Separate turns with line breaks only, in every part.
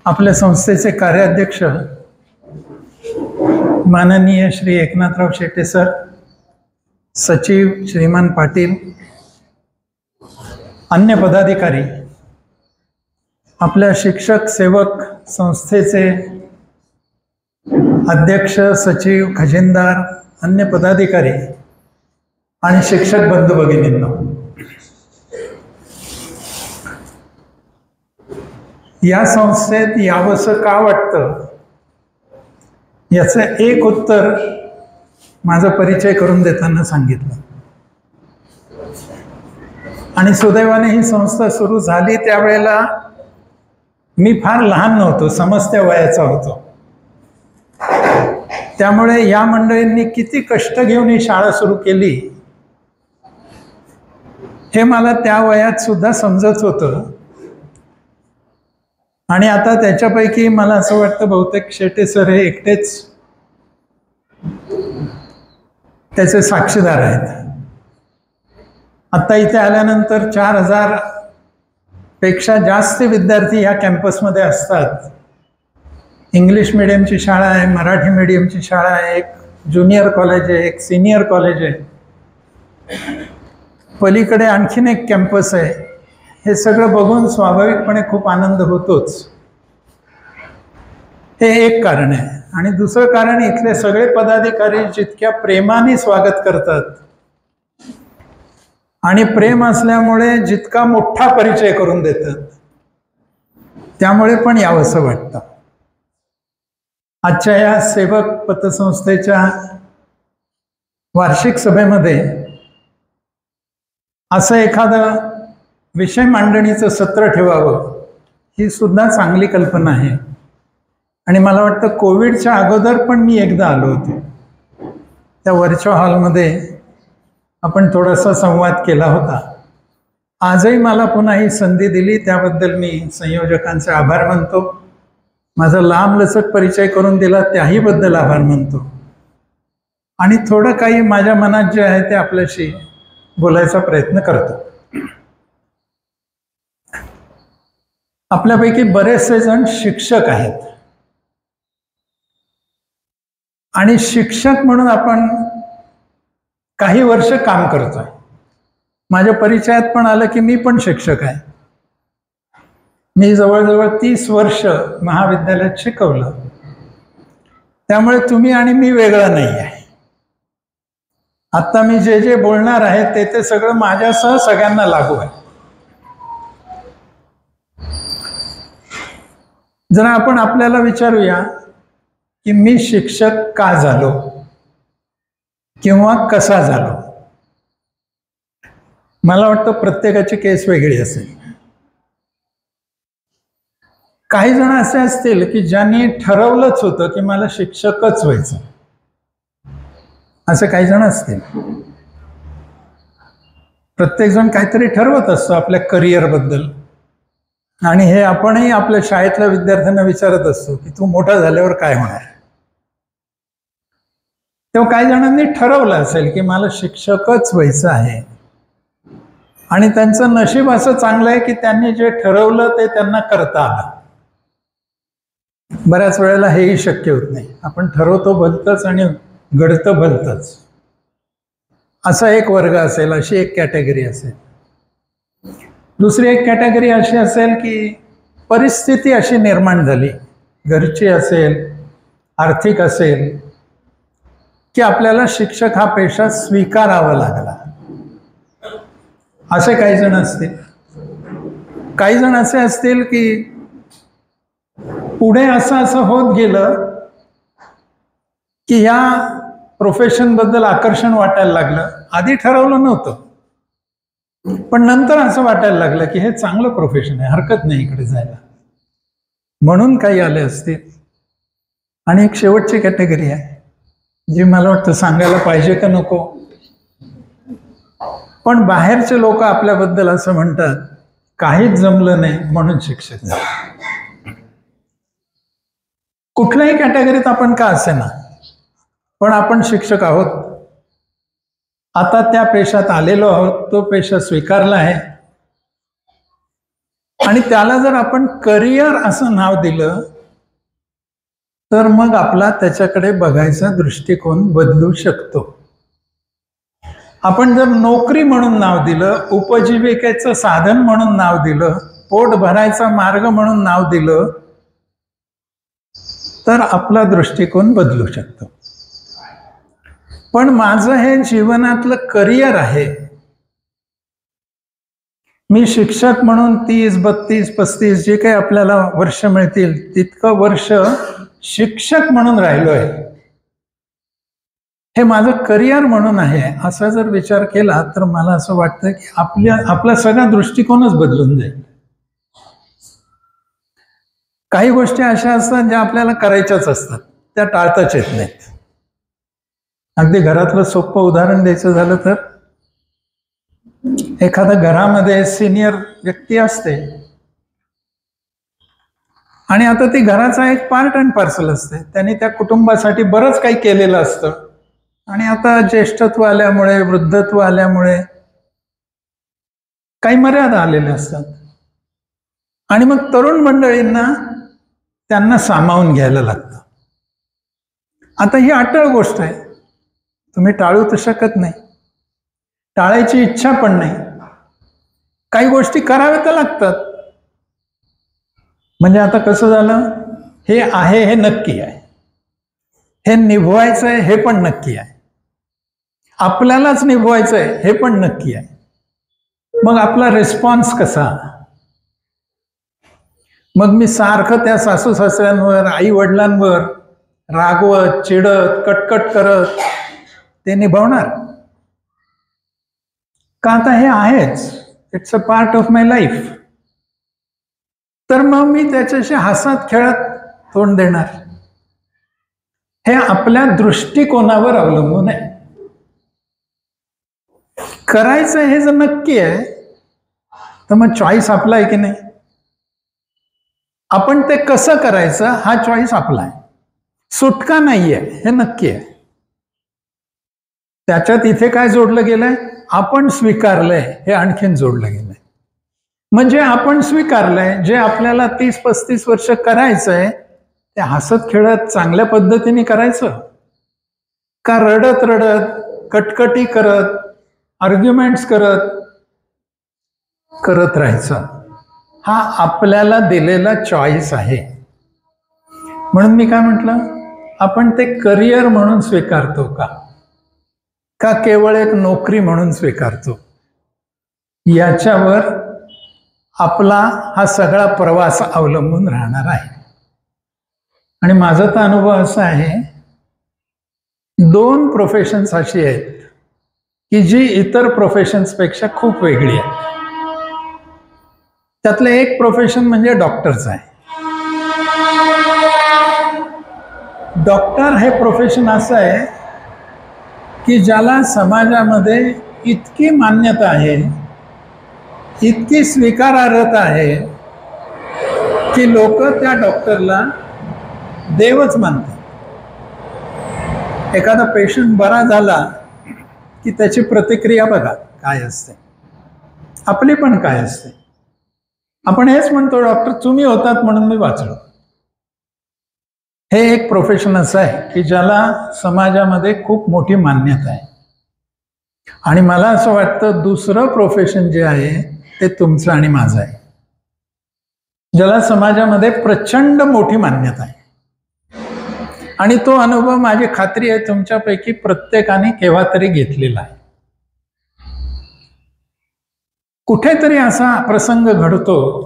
आपल्या संस्थेचे कार्याध्यक्ष माननीय श्री एकनाथराव शेटे सर, सचिव श्रीमान पाटील, अन्य पदाधिकारी, आपल्या शिक्षक सेवक संस्थेचे अध्यक्ष, सचिव, खजिनदार, अन्य पदाधिकारी आणि शिक्षक बंधू भगिनींनो, या संस्थेत यावंसं का वाटतं याचं एक उत्तर माझा परिचय करून देताना सांगितलं. आणि सुदैवाने ही संस्था सुरू झाली त्यावेळेला मी फार लहान नव्हतो, समजत्या वयाचा होतो. त्यामुळे या मंडळींनी किती कष्ट घेऊन ही शाळा सुरू केली हे मला त्या वयात सुद्धा समजत होतं. आणि आता त्याच्यापैकी मला असं वाटतं बहुतेक शेटे सर हे एकटेच त्याचे साक्षीदार आहेत. आता इथे आल्यानंतर 4000 पेक्षा जास्त विद्यार्थी या कॅम्पसमध्ये असतात. इंग्लिश मिडियमची शाळा आहे, मराठी मिडियमची शाळा आहे, एक ज्युनियर कॉलेज आहे, एक सिनियर कॉलेज आहे, पलीकडे आणखीन एक कॅम्पस आहे. हे सगळं बघून स्वाभाविकपणे खूप आनंद होतोच. हे एक कारण आहे. आणि दुसरं कारण, इथले सगळे पदाधिकारी जितक्या प्रेमाने स्वागत करतात आणि प्रेम असल्यामुळे जितका मोठा परिचय करून देतात, त्यामुळे पण यावंसं वाटतं. आजच्या या सेवक पतसंस्थेच्या वार्षिक सभेमध्ये असं एखादं विषय मांडणीचं सत्र ठेवावं ही सुद्धा चांगली कल्पना आहे. आणि मला वाटतं कोविडच्या अगोदर पण मी एकदा आलो होतो. त्या वरच्या हॉलमध्ये आपण थोडासा संवाद केला होता. आजही मला पुन्हा ही संधी दिली त्याबद्दल मी संयोजकांचे आभार मानतो. माझा लांबलचक परिचय करून दिला त्याही बद्दल आभार मानतो. आणि थोडं काही माझ्या मनात जे आहे ते आपल्याशी बोलायचा प्रयत्न करतो. आपल्यापैकी बरेचसे जण शिक्षक आहेत आणि शिक्षक म्हणून आपण काही वर्ष काम करतोय. माझ्या परिचयात पण आलं की मी पण शिक्षक आहे. मी जवळजवळ 30 वर्ष महाविद्यालयात शिकवलं. त्यामुळे तुम्ही आणि मी वेगळं नाही आहे. आता मी जे जे बोलणार आहे ते सगळं माझ्यासह सगळ्यांना लागू आहे. जरा आपण आपल्याला विचारूया की मी शिक्षक का झालो किंवा कसा झालो. मला वाटतं प्रत्येकाची केस वेगळी असेल. काही जण असे असतील की ज्यांनी ठरवलंच होतं की मला शिक्षकच व्हायचं. असे काही जण असतील. प्रत्येक जण काहीतरी ठरवत असतो आपल्या करिअरबद्दल. आणि हे आपणही आपल्या शाळेतल्या विद्यार्थ्यांना विचारत असतो की तू मोठा झाल्यावर काय होणार. तेव्हा काही जणांनी ठरवलं असेल की मला शिक्षकच व्हायचं आहे. आणि त्यांचं नशीब असं चांगलं आहे की त्यांनी जे ठरवलं ते त्यांना करता आलं. बऱ्याच वेळेला हेही शक्य होत नाही. आपण ठरवतो भलतंच आणि घडतं भलतंच. असा एक वर्ग असेल, अशी एक कॅटेगरी असेल. दुसरी एक कॅटेगरी अशी असेल की परिस्थिती अशी निर्माण झाली, घरची असेल, आर्थिक असेल, की आपल्याला शिक्षक हा पेशा स्वीकारावा लागला. असे काही जण असतील. काही जण असे असतील की पुढे असं होत गेलं की ह्या प्रोफेशनबद्दल आकर्षण वाटायला लागलं. आधी ठरवलं नव्हतं पण नंतर असं वाटायला लागलं की हे चांगलं प्रोफेशन आहे, हरकत नाही इकडे जायला, म्हणून काही आले असतील. आणि एक शेवटची कॅटेगरी आहे जी मला वाटतं सांगायला पाहिजे का नको, पण बाहेरचे लोक आपल्याबद्दल असं म्हणतात काहीच जमलं नाही म्हणून शिक्षक झाले. कुठल्याही कॅटेगरीत आपण का असेना पण आपण शिक्षक आहोत. आता त्या पेशात आलेलो आहोत, तो पेशा स्वीकारला आहे. आणि त्याला जर आपण करिअर असं नाव दिलं तर मग आपला त्याच्याकडे बघायचा दृष्टिकोन बदलू शकतो. आपण जर नोकरी म्हणून नाव दिलं, उपजीविकेचं साधन म्हणून नाव दिलं, पोट भरायचा मार्ग म्हणून नाव दिलं, तर आपला दृष्टिकोन बदलू शकतो. पण माझं हे जीवनातलं करिअर आहे. मी शिक्षक म्हणून 30, 32, 35 जे काही आपल्याला वर्ष मिळतील तितकं वर्ष शिक्षक म्हणून राहिलोय. हे माझं करिअर म्हणून आहे असा जर विचार केला तर मला असं वाटतं की आपला सगळा दृष्टिकोनच बदलून जाईल. काही गोष्टी अशा असतात ज्या आपल्याला करायच्याच असतात, त्या टाळताच येत नाहीत. अगदी घरातलं सोपं उदाहरण द्यायचं झालं तर एखाद्या घरामध्ये सिनियर व्यक्ती असते आणि आता ती घराचा एक पार्ट अँड पार्सल असते. त्यांनी त्या कुटुंबासाठी बरंच काही केलेलं असतं आणि आता ज्येष्ठत्व आल्यामुळे, वृद्धत्व आल्यामुळे काही मर्यादा आलेल्या असतात आणि मग तरुण मंडळींना त्यांना सामावून घ्यायला लागतं. आता ही अटळ गोष्ट आहे, तुम्ही टाळू तर शकत नाही, टाळायची इच्छा पण नाही. काही गोष्टी कराव्या तर लागतात. म्हणजे आता कसं झालं, हे आहे हे नक्की आहे, हे निभवायचं आहे हे पण नक्की आहे, आपल्यालाच निभवायचं आहे हे पण नक्की आहे. मग आपला रिस्पॉन्स कसा? मग मी सारखं त्या सासू सासऱ्यांवर, आई वडिलांवर रागवत, चिडत, कटकट करत ते निभावणार का? आता हे आहेच, it's a part of my life. तर मग मी त्याच्याशी हसत खेळत तोंड देणार. हे आपल्या दृष्टिकोनावर अवलंबून आहे. करायचं हे जर नक्की आहे तर मग चॉईस आपला आहे की नाही? आपण ते कसं करायचं हा चॉईस आपला आहे. सुटका नाहीये हे नक्की आहे. त्याच्यात इथे काय जोडलं गेलंय? आपण स्वीकारलंय हे आणखीन जोडलं गेलंय. म्हणजे आपण स्वीकारलंय जे आपल्याला 30-35 वर्ष करायचंय ते हसत खेळत चांगल्या पद्धतीने करायचं का रडत रडत, कटकटी करत, आर्ग्युमेंट्स करत राहायचं? हा आपल्याला दिलेला चॉईस आहे. म्हणून मी काय म्हटलं, आपण ते करिअर म्हणून स्वीकारतो का केवळ एक नोकरी म्हणून स्वीकारतो? याच्यावर आपला हा सगळा प्रवास अवलंबून राहणार आहे. आणि माझा तर अनुभव असा आहे, 2 प्रोफेशन्स अशी आहेत की जी इतर प्रोफेशन्सपेक्षा खूप वेगळी आहे. त्यातलं एक प्रोफेशन म्हणजे डॉक्टरचं आहे. डॉक्टर हे प्रोफेशन असं आहे की ज्याला समाजामध्ये इतकी मान्यता आहे, इतकी स्वीकारार्हता आहे की लोक त्या डॉक्टरला देवच मानतात. एखादा पेशंट बरा झाला की त्याची प्रतिक्रिया बघा काय असते, आपली पण काय असते. आपण हेच म्हणतो, डॉक्टर तुम्ही होतात म्हणून मी वाचलो. हे एक प्रोफेशन असं आहे की ज्याला समाजामध्ये खूप मोठी मान्यता आहे. आणि मला असं वाटतं दुसरं प्रोफेशन जे आहे ते तुमचं आणि माझं आहे, ज्याला समाजामध्ये प्रचंड मोठी मान्यता आहे. आणि तो अनुभव माझी खात्री आहे तुमच्यापैकी प्रत्येकाने केव्हा तरी घेतलेला आहे. कुठेतरी असा प्रसंग घडतो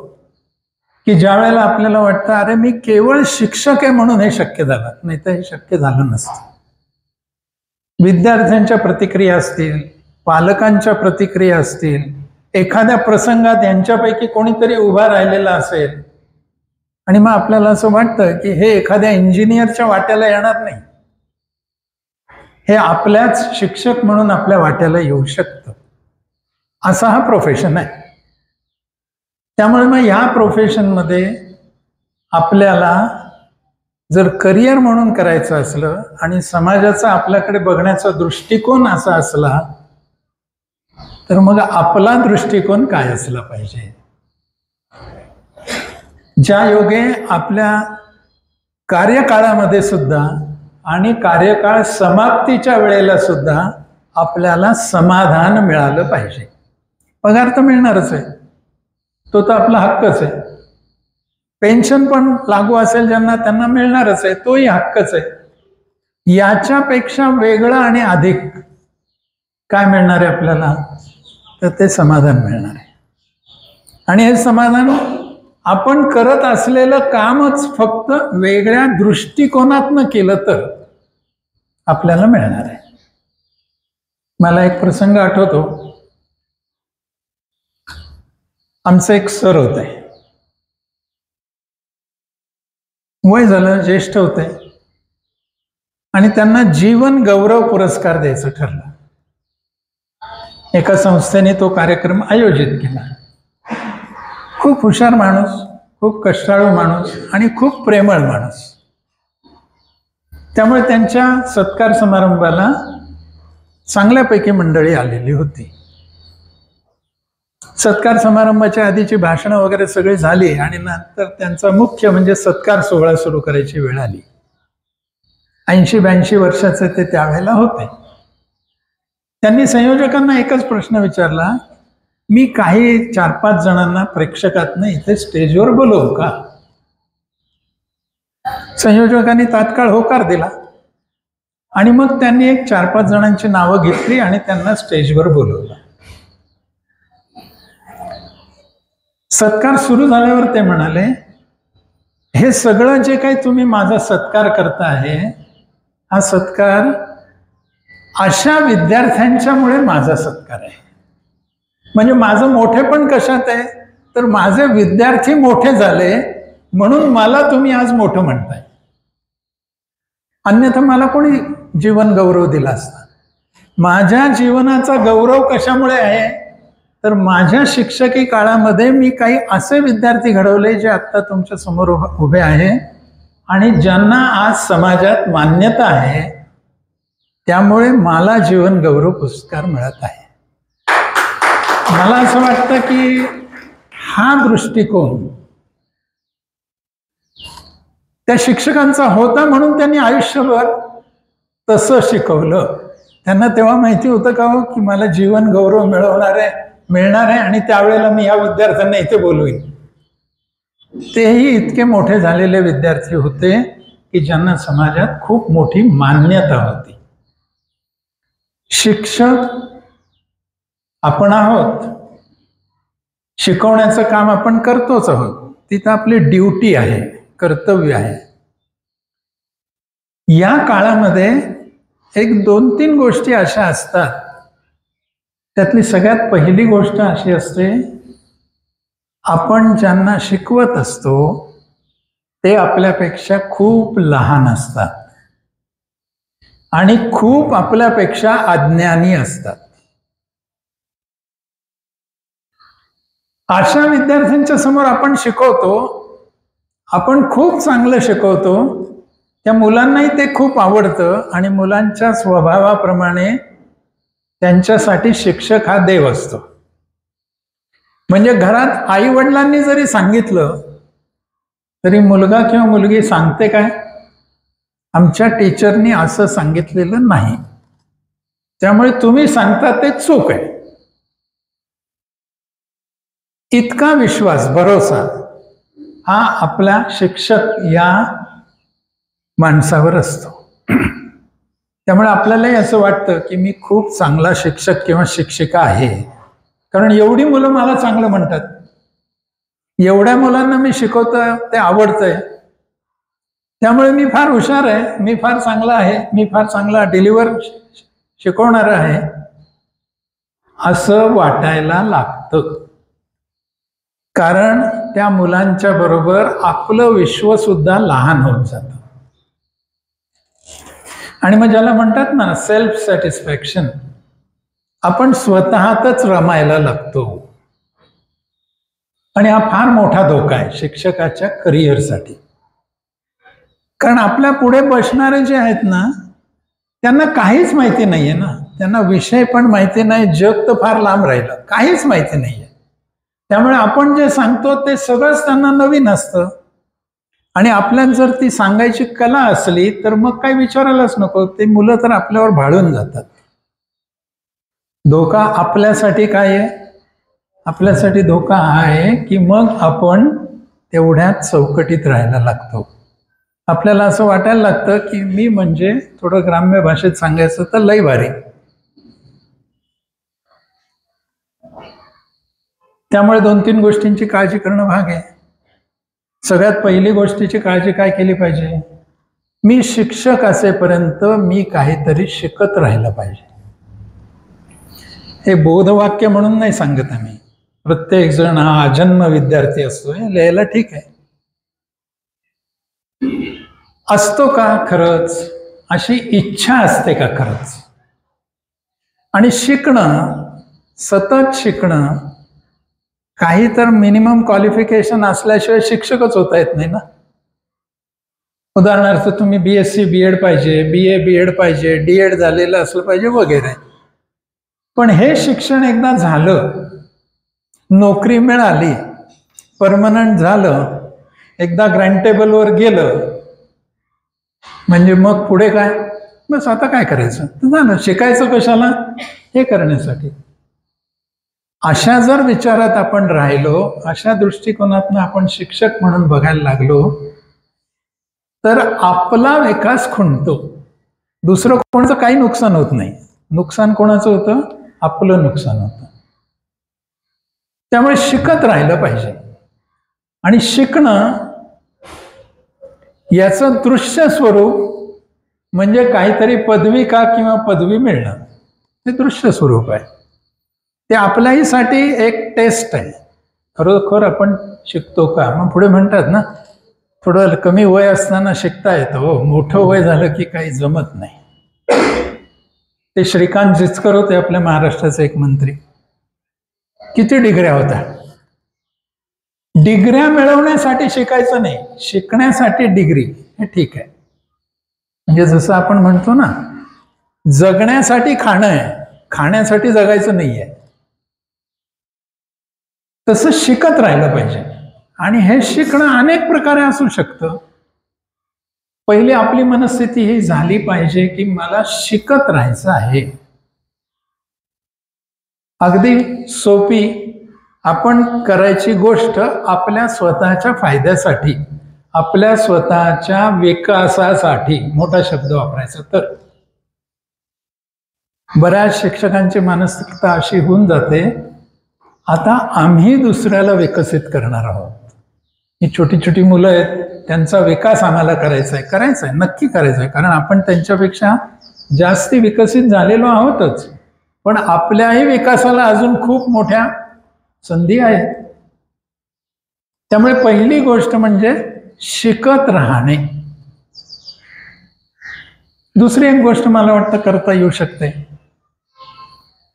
की ज्या वेळेला आपल्याला वाटतं अरे मी केवळ शिक्षक आहे म्हणून हे शक्य झालं, नाही तर हे शक्य झालं नसतं. विद्यार्थ्यांच्या प्रतिक्रिया असतील, पालकांच्या प्रतिक्रिया असतील, एखाद्या प्रसंगात यांच्यापैकी कोणीतरी उभा राहिलेला असेल आणि मग आपल्याला असं वाटतं की हे एखाद्या इंजिनियरच्या वाट्याला येणार नाही, हे आपल्याच शिक्षक म्हणून आपल्या वाट्याला येऊ शकतं. असा हा प्रोफेशन आहे. त्यामुळे मग ह्या प्रोफेशनमध्ये आपल्याला जर करिअर म्हणून करायचं असलं आणि समाजाचा आपल्याकडे बघण्याचा दृष्टिकोन असा असला तर मग आपला दृष्टिकोन काय असला पाहिजे? ज्या योगे आपल्या कार्यकाळामध्ये सुद्धा आणि कार्यकाळ समाप्तीच्या वेळेला सुद्धा आपल्याला समाधान मिळालं पाहिजे. पगार तर मिळणारच आहे, तो तर आपला हक्कच आहे. पेन्शन पण लागू असेल ज्यांना त्यांना मिळणारच आहे, तोही हक्कच आहे. याच्यापेक्षा वेगळं आणि अधिक काय मिळणार आहे आपल्याला? तर ते समाधान मिळणार आहे. आणि हे समाधान आपण करत असलेलं कामच फक्त वेगळ्या दृष्टिकोनातनं केलं तर आपल्याला मिळणार आहे. मला एक प्रसंग आठवतो. आमचे एक सर होते, वय झालं, ज्येष्ठ होते, आणि त्यांना जीवन गौरव पुरस्कार द्यायचं ठरलं. एका संस्थेने तो कार्यक्रम आयोजित केला. खूप हुशार माणूस, खूप कष्टाळू माणूस आणि खूप प्रेमळ माणूस. त्यामुळे त्यांच्या सत्कार समारंभाला चांगल्यापैकी मंडळी आलेली होती. सत्कार समारंभाच्या आधीची भाषणं वगैरे सगळी झाली आणि नंतर त्यांचा मुख्य म्हणजे सत्कार सोहळा सुरू करायची वेळ आली. 80-82 वर्षाचे ते त्यावेळेला होते. त्यांनी संयोजकांना एकच प्रश्न विचारला, मी काही 4-5 जणांना प्रेक्षकातनं इथे स्टेजवर बोलवू का? संयोजकांनी तात्काळ होकार दिला आणि मग त्यांनी एक 4-5 जणांची नावं घेतली आणि त्यांना स्टेजवर बोलवलं. सत्कार सुरू झाल्यावर ते म्हणाले, हे सगळं जे काही तुम्ही माझा सत्कार करता आहे, हा सत्कार अशा विद्यार्थ्यांच्यामुळे माझा सत्कार आहे. म्हणजे माझं मोठेपण कशात आहे? तर माझे विद्यार्थी मोठे झाले म्हणून मला तुम्ही आज मोठं म्हणताय. अन्यथा मला कोणी जीवन गौरव दिला असता. माझ्या जीवनाचा गौरव कशामुळे आहे? तर माझ्या शिक्षकी काळामध्ये मी काही असे विद्यार्थी घडवले जे आत्ता तुमच्या समोर उभे आहे आणि ज्यांना आज समाजात मान्यता आहे. त्यामुळे मला जीवन गौरव पुरस्कार मिळत आहे. मला असं वाटतं की हा दृष्टिकोन त्या शिक्षकांचा होता म्हणून त्यांनी आयुष्यभर तसं शिकवलं. त्यांना तेव्हा माहिती होतं का हो की मला जीवन गौरव मिळणार आहे आणि त्यावेळेला मी या विद्यार्थ्यांना इथे बोलवीन. तेही इतके मोठे झालेले विद्यार्थी होते की ज्यांना समाजात खूप मोठी मान्यता होती. शिक्षक आपण आहोत, शिकवण्याचं काम आपण करतोच आहोत, तिथं आपली ड्युटी आहे, कर्तव्य आहे. या काळामध्ये एक 2-3 गोष्टी अशा असतात. त्यातली सगळ्यात पहिली गोष्ट अशी असते, आपण ज्यांना शिकवत असतो ते आपल्यापेक्षा खूप लहान असतात आणि खूप आपल्यापेक्षा अज्ञानी असतात. अशा विद्यार्थ्यांच्या समोर आपण शिकवतो, आपण खूप चांगलं शिकवतो, त्या मुलांनाही ते खूप आवडतं आणि मुलांच्या स्वभावाप्रमाणे त्यांच्यासाठी शिक्षक हा देव असतो. म्हणजे घरात आई वडिलांनी जरी सांगितलं तरी मुलगा किंवा मुलगी सांगते काय, आमच्या टीचरनी असं सांगितलेलं नाही, त्यामुळे तुम्ही सांगता ते चूक आहे. इतका विश्वास, भरोसा हा आपल्या शिक्षक या माणसावर असतो. त्यामुळे आपल्यालाही असं वाटतं की मी खूप चांगला शिक्षक किंवा शिक्षिका आहे, कारण एवढी मुलं मला चांगलं म्हणतात, एवढ्या मुलांना मी शिकवतोय, ते आवडतंय, त्यामुळे मी फार हुशार आहे, मी फार चांगला आहे, मी फार चांगला शिकवणार आहे, असं वाटायला लागतं. कारण त्या मुलांच्या बरोबर आपलं विश्व सुद्धा लहान होत जातं. आणि मग ज्याला म्हणतात ना सेल्फ सॅटिस्फॅक्शन, आपण स्वतःतच रमायला लागतो. आणि हा फार मोठा धोका आहे शिक्षकाच्या करिअरसाठी. कारण आपल्या पुढे बसणारे जे आहेत ना, त्यांना काहीच माहिती नाहीये ना, त्यांना विषय पण माहिती नाही, जग तर फार लांब राहिलं, काहीच माहिती नाहीये. त्यामुळे आपण जे सांगतो ते सगळंच त्यांना नवीन असतं. आणि आपल्यात जर ती सांगायची कला असली तर मग काय विचारायलाच नको, ते मुलं तर आपल्यावर भाळून जातात. धोका आपल्यासाठी काय आहे? आपल्यासाठी धोका हा आहे की मग आपण तेवढ्याच चौकटीत राहायला लागतो. आपल्याला असं वाटायला लागतं की मी म्हणजे थोडं ग्राम्य भाषेत सांगायचं तर लय भारी. त्यामुळे 2-3 गोष्टींची काळजी करणं भाग आहे. सगळ्यात पहिली गोष्टीची काळजी काय केली पाहिजे? मी शिक्षक असेपर्यंत मी काहीतरी शिकत राहिलं पाहिजे. हे बोधवाक्य म्हणून नाही सांगत आम्ही. प्रत्येक जण हा अजन्म विद्यार्थी असतोय, लिहायला ठीक आहे. असतो का खरंच? अशी इच्छा असते का खरंच? आणि शिकणं, सतत शिकणं, काही तर मिनिमम क्वालिफिकेशन असल्याशिवाय शिक्षकच होता येत नाही ना. उदाहरणार्थ तुम्ही BSc BEd पाहिजे, BA BEd पाहिजे, DEd झालेलं असलं पाहिजे वगैरे. पण हे शिक्षण एकदा झालं, नोकरी मिळाली, परमनंट झालं, एकदा ग्रँटेबलवर गेलं म्हणजे मग पुढे काय? बस आता काय करायचं? तर झालं. शिकायचं कशाला? हे करण्यासाठी. अशा जर विचारात आपण राहिलो, अशा दृष्टिकोनातून आपण शिक्षक म्हणून बघायला लागलो तर आपला विकास खुंटतो. दुसरं कोणाचं काही नुकसान होत नाही. नुकसान कोणाचं होतं? आपलं नुकसान होतं. त्यामुळे शिकत राहिलं पाहिजे. आणि शिकणं याचं दृश्य स्वरूप म्हणजे काहीतरी पदविका किंवा पदवी मिळणं, हे दृश्य स्वरूप आहे. ते आपल्याहीसाठी एक टेस्ट आहे. खरोखर आपण शिकतो का? मग पुढे म्हणतात ना, थोडं कमी वय असताना शिकता येतं, हो, मोठं वय झालं की काही जमत नाही. ते श्रीकांत जिचकर होते आपल्या महाराष्ट्राचे एक मंत्री. किती डिग्र्या होत्या? डिग्र्या मिळवण्यासाठी शिकायचं नाही, शिकण्यासाठी डिग्री, हे ठीक आहे. म्हणजे जसं आपण म्हणतो ना, जगण्यासाठी खाणं आहे, खाण्यासाठी जगायचं नाहीये. तसं शिकत राहिलं पाहिजे. आणि हे शिकणं अनेक प्रकारे असू शकतं. पहिली आपली मनस्थिती ही झाली पाहिजे की मला शिकत राहायचं आहे. अगदी सोपी आपण करायची गोष्ट आपल्या स्वतःच्या फायद्यासाठी, आपल्या स्वतःच्या विकासासाठी, मोठा शब्द वापरायचा तर. बऱ्याच शिक्षकांची मानसिकता अशी होऊन जाते, आता आम्ही दुसऱ्याला विकसित करणार आहोत. ही छोटी छोटी मुलं आहेत, त्यांचा विकास आम्हाला करायचा आहे. करायचा आहे, नक्की करायचा आहे, कारण आपण त्यांच्यापेक्षा जास्ती विकसित झालेलो आहोतच. पण आपल्याही विकासाला अजून खूप मोठ्या संधी आहेत. त्यामुळे पहिली गोष्ट म्हणजे शिकत राहणे. दुसरी एक गोष्ट मला वाटतं करता येऊ शकते,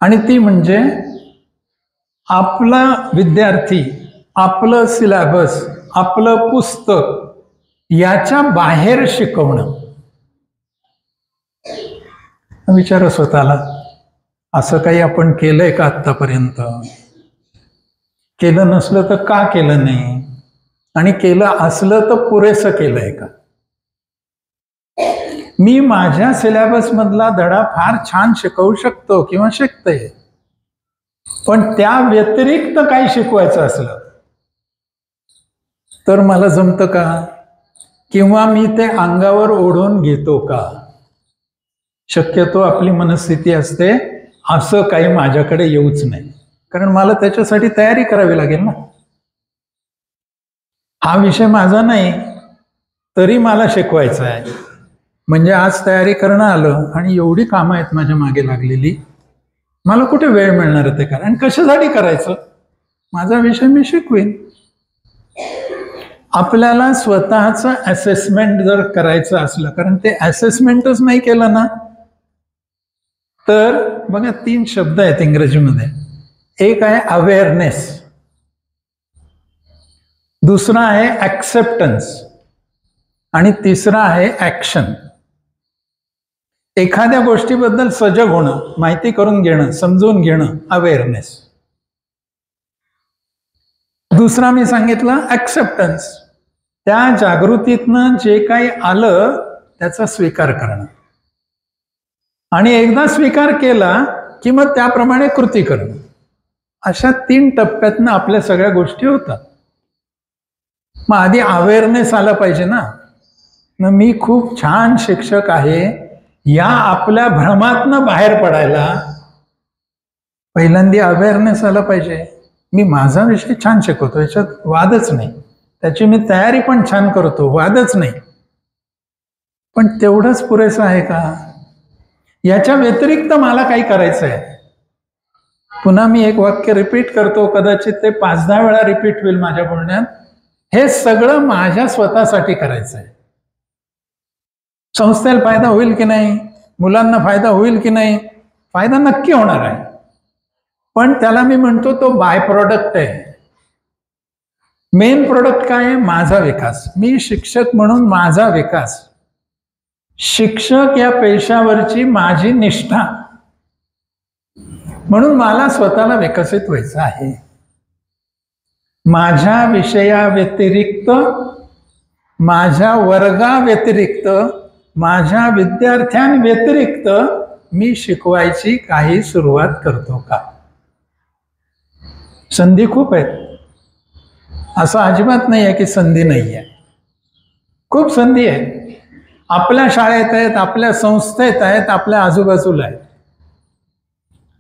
आणि ती म्हणजे आपला विद्यार्थी, आपलं सिलेबस, आपलं पुस्तक याच्या बाहेर शिकवणं. विचारा स्वतःला, असं काही आपण केलंय का आत्तापर्यंत? केलं नसलं तर का केलं नाही? आणि केलं असलं तर पुरेसं केलंय का? मी माझ्या सिलेबस मधला धडा फार छान शिकवू शकतो किंवा शिकते, पण त्या व्यतिरिक्त काही शिकवायचं असलं तर मला जमतं का? किंवा मी ते अंगावर ओढून घेतो का? शक्यतो आपली मनस्थिती असते, असं काही माझ्याकडे येऊच नाही, कारण मला त्याच्यासाठी तयारी करावी लागेल ना. हा विषय माझा नाही तरी मला शिकवायचा आहे, म्हणजे आज तयारी करणं आलं आणि एवढी कामं आहेत माझ्या मागे लागलेली, मला कुठे वेळ मिळणार आहे ते करायला? आणि कशासाठी करायचं? माझा विषय मी शिकवीन. आपल्याला स्वतःचं असेसमेंट जर करायचं असलं, कारण ते असेसमेंटच नाही केलं ना, तर बघा 3 शब्द आहेत इंग्रजीमध्ये. एक आहे अवेअरनेस, दुसरा आहे ऍक्सेप्टन्स, आणि तिसरा आहे ऍक्शन. एखाद्या गोष्टीबद्दल सजग होणं, माहिती करून घेणं, समजून घेणं, अवेअरनेस. दुसरा मी सांगितलं ॲक्सेप्टन्स. त्या जागृतीतनं जे काही आलं त्याचा स्वीकार करणं, आणि एकदा स्वीकार केला की मग त्याप्रमाणे कृती करणं. अशा 3 टप्प्यातनं आपल्या सगळ्या गोष्टी होतात. मग आधी अवेअरनेस आला पाहिजे ना. मग मी खूप छान शिक्षक आहे या आपल्या भ्रमातनं बाहेर पडायला पहिल्यांदा अवेअरनेस आला पाहिजे. मी माझा विषय छान शिकवतो, याच्यात वादच नाही. त्याची मी तयारी पण छान करतो, वादच नाही. पण तेवढंच पुरेसं आहे का? याच्या व्यतिरिक्त मला काही करायचं आहे. पुन्हा मी एक वाक्य रिपीट करतो, कदाचित ते 5-10 वेळा रिपीट होईल माझ्या बोलण्यात. हे सगळं माझ्या स्वतःसाठी करायचं आहे. संस्थेला फायदा होईल की नाही, मुलांना फायदा होईल की नाही, फायदा नक्की होणार आहे. पण त्याला मी म्हणतो तो बाय प्रोडक्ट आहे. मेन प्रोडक्ट काय आहे? माझा विकास. मी शिक्षक म्हणून माझा विकास, शिक्षक या पेशावरची माझी निष्ठा. म्हणून मला स्वतःला विकसित व्हायचं आहे. माझ्या विषयाव्यतिरिक्त, माझ्या वर्गाव्यतिरिक्त, माझ्या विद्यार्थ्यांव्यतिरिक्त मी शिकवायची काही सुरुवात करतो का? संधी खूप आहेत, असं अजिबात नाही आहे की संधी नाही आहे. खूप संधी आहे. आपल्या शाळेत आहेत, आपल्या संस्थेत आहेत, आपल्या आजूबाजूला आहेत.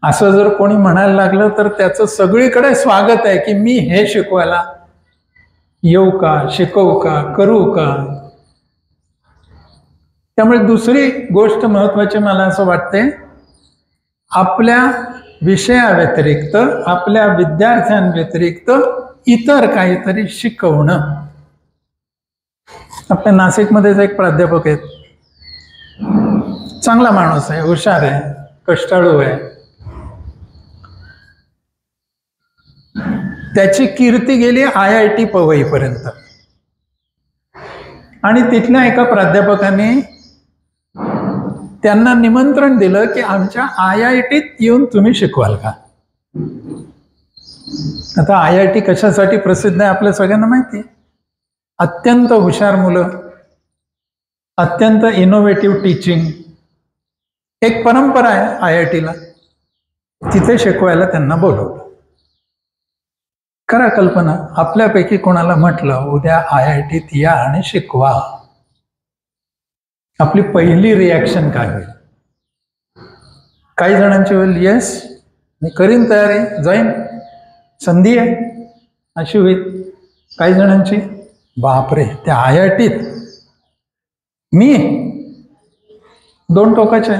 असं जर कोणी म्हणायला लागलं तर त्याचं सगळीकडे स्वागत आहे की मी हे शिकवायला येऊ का, शिकवू का, करू का. त्यामुळे दुसरी गोष्ट महत्वाची मला असं वाटते, आपल्या विषयाव्यतिरिक्त, आपल्या विद्यार्थ्यांव्यतिरिक्त इतर काहीतरी शिकवणं. आपल्या नाशिकमध्येच एक प्राध्यापक आहेत, चांगला माणूस आहे, हुशार आहे, कष्टाळू आहे. त्याची कीर्ती गेली IIT पवईपर्यंत. आणि तिथल्या एका प्राध्यापकाने त्यांना निमंत्रण दिलं की आमच्या IITत येऊन तुम्ही शिकवाल का? आता IIT कशासाठी प्रसिद्ध आहे आपल्या सगळ्यांना माहिती आहे. अत्यंत हुशार मुलं, अत्यंत इनोव्हेटिव्ह टीचिंग, एक परंपरा आहे IITला. तिथे शिकवायला त्यांना बोलवलं. करा कल्पना, आपल्यापैकी कोणाला म्हटलं उद्या IITत या आणि शिकवा, आपली पहिली रिॲक्शन काय होईल? काही जणांची होईल येस मी करीन तयारी, जाईन, संधी आहे, अशी होईल. काही जणांची बापरे त्या IITत मी. दोन टोकाचे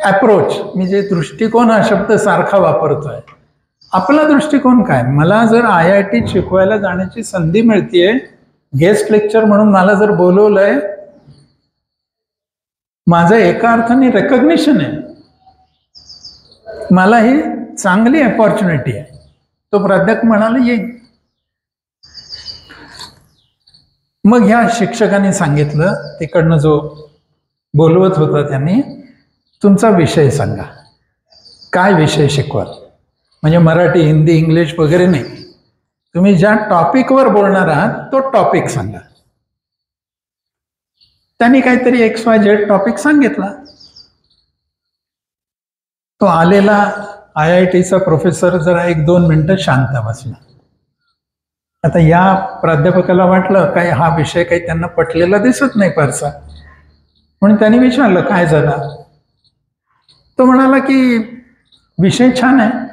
अप्रोच. मी जे दृष्टिकोन हा शब्द सारखा वापरतोय, आपला दृष्टिकोन काय? मला जर IITत शिकवायला जाण्याची संधी मिळतेय, गेस्ट लेक्चर म्हणून मला जर बोलवलंय, माझं एका अर्थाने रेकग्निशन आहे, मला ही चांगली अपॉर्च्युनिटी आहे. तो प्राध्यापक म्हणाला येईल. मग ह्या शिक्षकांनी सांगितलं, तिकडनं जो बोलवत होता त्यांनी, तुमचा विषय सांगा, काय विषय शिकवाल? म्हणजे मराठी, हिंदी, इंग्लिश वगैरे नाही, तुम्ही ज्या टॉपिकवर बोलणार आहात तो टॉपिक सांगा. त्यांनी काहीतरी XYZ टॉपिक सांगितला. तो आलेला IITचा प्रोफेसर जरा 1-2 मिनिटं शांत बसला. आता या प्राध्यापकाला वाटलं काय हा विषय काही त्यांना पटलेला दिसत नाही फारसा, म्हणून त्यांनी विचारलं काय झालं. तो म्हणाला की विषय छान आहे,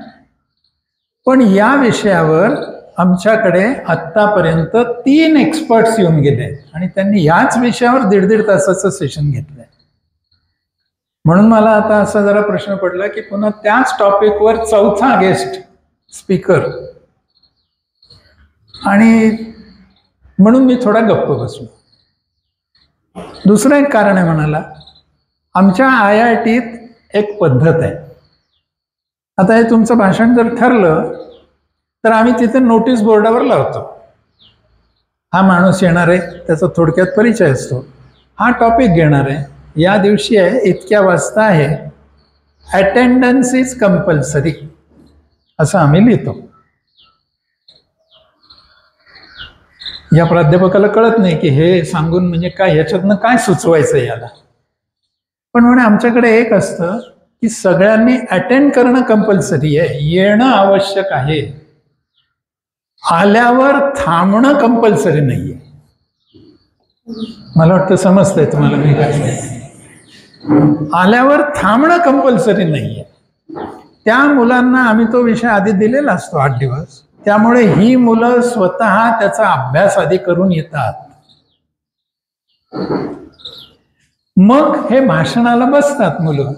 पण या विषयावर आमच्याकडे आत्तापर्यंत 3 एक्सपर्ट्स येऊन गेले आणि त्यांनी याच विषयावर 1.5 तासाचं सेशन घेतलंय. म्हणून मला आता असा जरा प्रश्न पडला की पुन्हा त्याच टॉपिकवर 4था गेस्ट स्पीकर, आणि म्हणून मी थोडा गप्प बसलो. दुसरं एक कारण आहे म्हणाला, आमच्या IITत एक पद्धत आहे. आता हे तुमचं भाषण जर ठरलं तर आम्ही तिथे नोटीस बोर्डावर लावतो, हा माणूस येणार आहे, त्याचा थोडक्यात परिचय असतो, हा टॉपिक घेणार आहे, या दिवशी आहे, इतक्या वाजता आहे, अटेंडन्स इज कंपल्सरी, असं आम्ही लिहितो. या प्राध्यापकाला कळत नाही की हे सांगून म्हणजे काय, याच्यातनं काय सुचवायचं याला. पण म्हणे आमच्याकडे एक असतं की सगळ्यांनी अटेंड करणं कंपल्सरी आहे, येणं आवश्यक आहे, आल्यावर थांबणं कंपल्सरी नाहीये. मला वाटतं समजतंय तुम्हाला मी काय सांगतो. आल्यावर थांबणं कंपल्सरी नाहीये. त्या मुलांना आम्ही तो विषय आधी दिलेला असतो 8 दिवस, त्यामुळे ही मुलं स्वतः त्याचा अभ्यास आधी करून येतात. मग हे भाषणाला बसतात मुलं.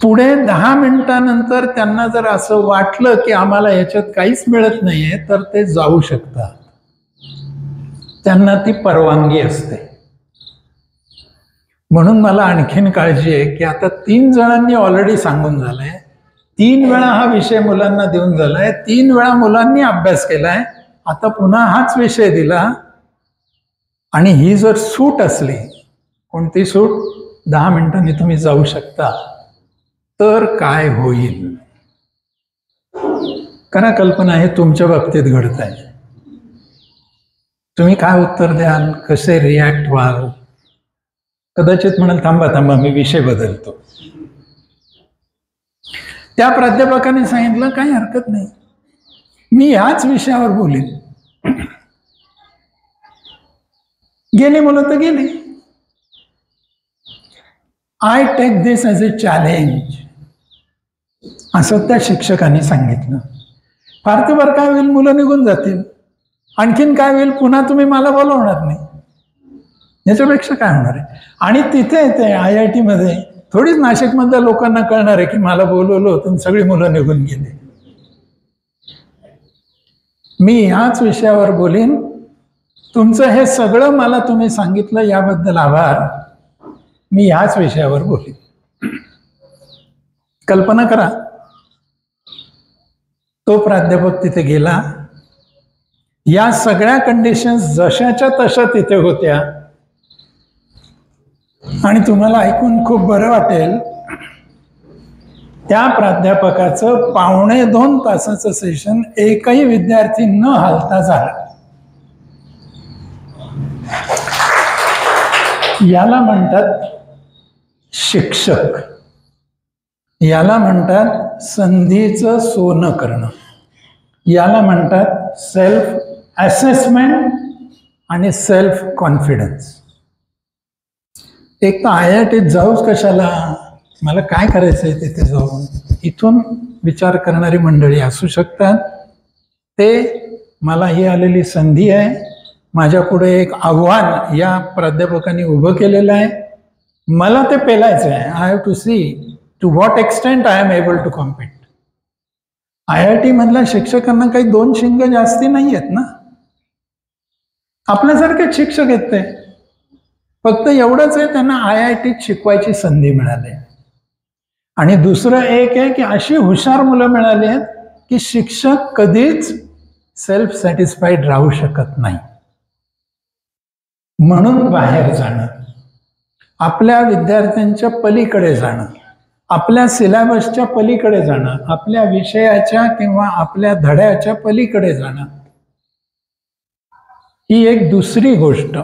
पुढे 10 मिनिटानंतर त्यांना जर असं वाटलं की आम्हाला याच्यात काहीच मिळत नाहीये तर ते जाऊ शकतात. त्यांना ती परवानगी असते. म्हणून मला आणखीन काळजी आहे की आता 3 जणांनी ऑलरेडी सांगून झालंय, 3 वेळा हा विषय मुलांना देऊन झालाय, 3 वेळा मुलांनी अभ्यास केलाय, आता पुन्हा हाच विषय दिला आणि ही जर सूट असली, कोणती सूट, 10 मिनिटांनी तुम्ही जाऊ शकता, तर काय होईल? करा कल्पना, हे तुमच्या बाबतीत घडत आहे. तुम्ही काय उत्तर द्याल, कसे रिॲक्ट व्हाल? कदाचित म्हणाल थांबा थांबा मी विषय बदलतो. त्या प्राध्यापकाने सांगितलं काही हरकत नाही, मी ह्याच विषयावर बोलीन. गेली मुलं तर गेली. I take this as a challenge, असं त्या शिक्षकांनी सांगितलं. फार तर बरं काय होईल, मुलं निघून जातील. आणखीन काय होईल, पुन्हा तुम्ही मला बोलवणार नाही. याच्यापेक्षा काय होणार आहे? आणि तिथे ते IIT मध्ये थोडीच नाशिकमधल्या लोकांना कळणार आहे की मला बोलवलं होतं सगळी मुलं निघून गेली. मी ह्याच विषयावर बोलीन. तुमचं हे सगळं मला तुम्ही सांगितलं याबद्दल आभार. मी ह्याच विषयावर बोलीन. कल्पना करा, तो प्राध्यापक तिथे गेला, या सगळ्या कंडिशन्स जशाच्या तशा तिथे होत्या, आणि तुम्हाला ऐकून खूप बरं वाटेल, त्या प्राध्यापकाचं 1.25 तासाचं सेशन एकही विद्यार्थी न हलता झाला. याला म्हणतात शिक्षक, याला म्हणतात संधीचं सोनं करणं, याला म्हणतात सेल्फ असेसमेंट आणि सेल्फ कॉन्फिडन्स. एक तर IITत जाऊच कशाला, मला काय करायचंय तिथे जाऊन, इथून विचार करणारी मंडळी असू शकतात. ते मला ही आलेली संधी आहे, माझ्या पुढे एक आव्हान या प्राध्यापकांनी उभं केलेलं आहे, मला ते पेलायचं आहे. I have to see to what extent I am able to compete. IIT मधल्या शिक्षकांना काही 2 शिंग जास्ती नाही आहेत ना, आपल्यासारखे शिक्षक आहेत ते. फक्त एवढंच आहे, त्यांना IITत शिकवायची संधी मिळाली. आणि दुसरं एक आहे की अशी हुशार मुलं मिळाली आहेत की शिक्षक कधीच सेल्फ सॅटिस्फाईड राहू शकत नाही. म्हणून बाहेर जाणं, आपल्या विद्यार्थ्यांच्या पलीकडे जाणं, आपल्या सिलेबसच्या पलीकडे जाणं, आपल्या विषयाच्या किंवा आपल्या धड्याच्या पलीकडे जाणं, ही एक दुसरी गोष्ट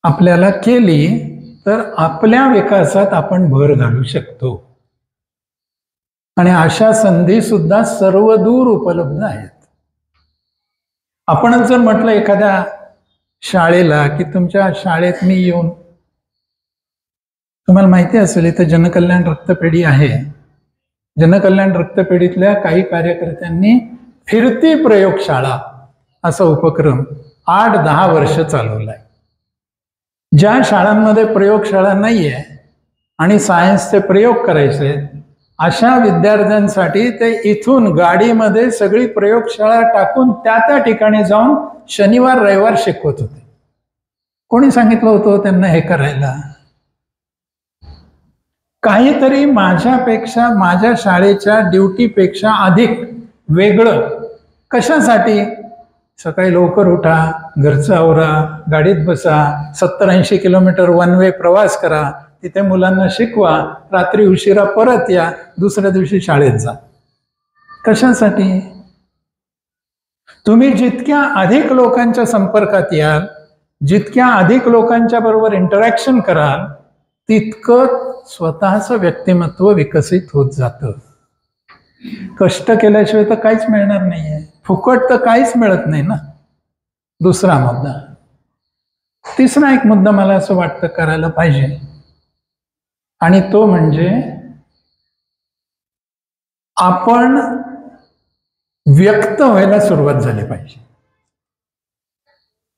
आपल्याला केली तर आपल्या विकासात आपण भर घालू शकतो. आणि अशा संधी सुद्धा सर्वदूर उपलब्ध आहेत. आपण जर म्हटलं एखाद्या शाळेला की तुमच्या शाळेत मी येऊन, तुम्हाला माहिती असेल इथं जनकल्याण रक्तपेढी आहे, जनकल्याण रक्तपेढीतल्या काही कार्यकर्त्यांनी फिरती प्रयोगशाळा असा उपक्रम 8-10 वर्ष चालवलाय. ज्या शाळांमध्ये प्रयोगशाळा नाहीये आणि सायन्सचे प्रयोग करायचे, अशा विद्यार्थ्यांसाठी ते इथून गाडीमध्ये सगळी प्रयोगशाळा टाकून त्या ठिकाणी जाऊन शनिवार रविवार शिकवत होते. कोणी सांगितलं होतं त्यांना हे करायला? काहीतरी माझ्यापेक्षा, माझ्या शाळेच्या ड्युटीपेक्षा अधिक वेगळं. कशासाठी? सकाळी लवकर उठा, घरचं आवरा, गाडीत बसा, 70-80 किलोमीटर वन वे प्रवास करा, तिथे मुलांना शिकवा, रात्री उशिरा परत या, दुसऱ्या दिवशी शाळेत जा. कशासाठी? तुम्ही जितक्या अधिक लोकांच्या संपर्कात याल, जितक्या अधिक लोकांच्या बरोबर इंटरॅक्शन कराल, तितकं स्वतःचं व्यक्तिमत्व विकसित होत जातं. कष्ट केल्याशिवाय तर काहीच मिळणार नाहीये, फुकट तर काहीच मिळत नाही ना. दुसरा मुद्दा. तिसरा एक मुद्दा मला असं वाटतं करायला पाहिजे, आणि तो म्हणजे आपण व्यक्त व्हायला सुरुवात झाली पाहिजे.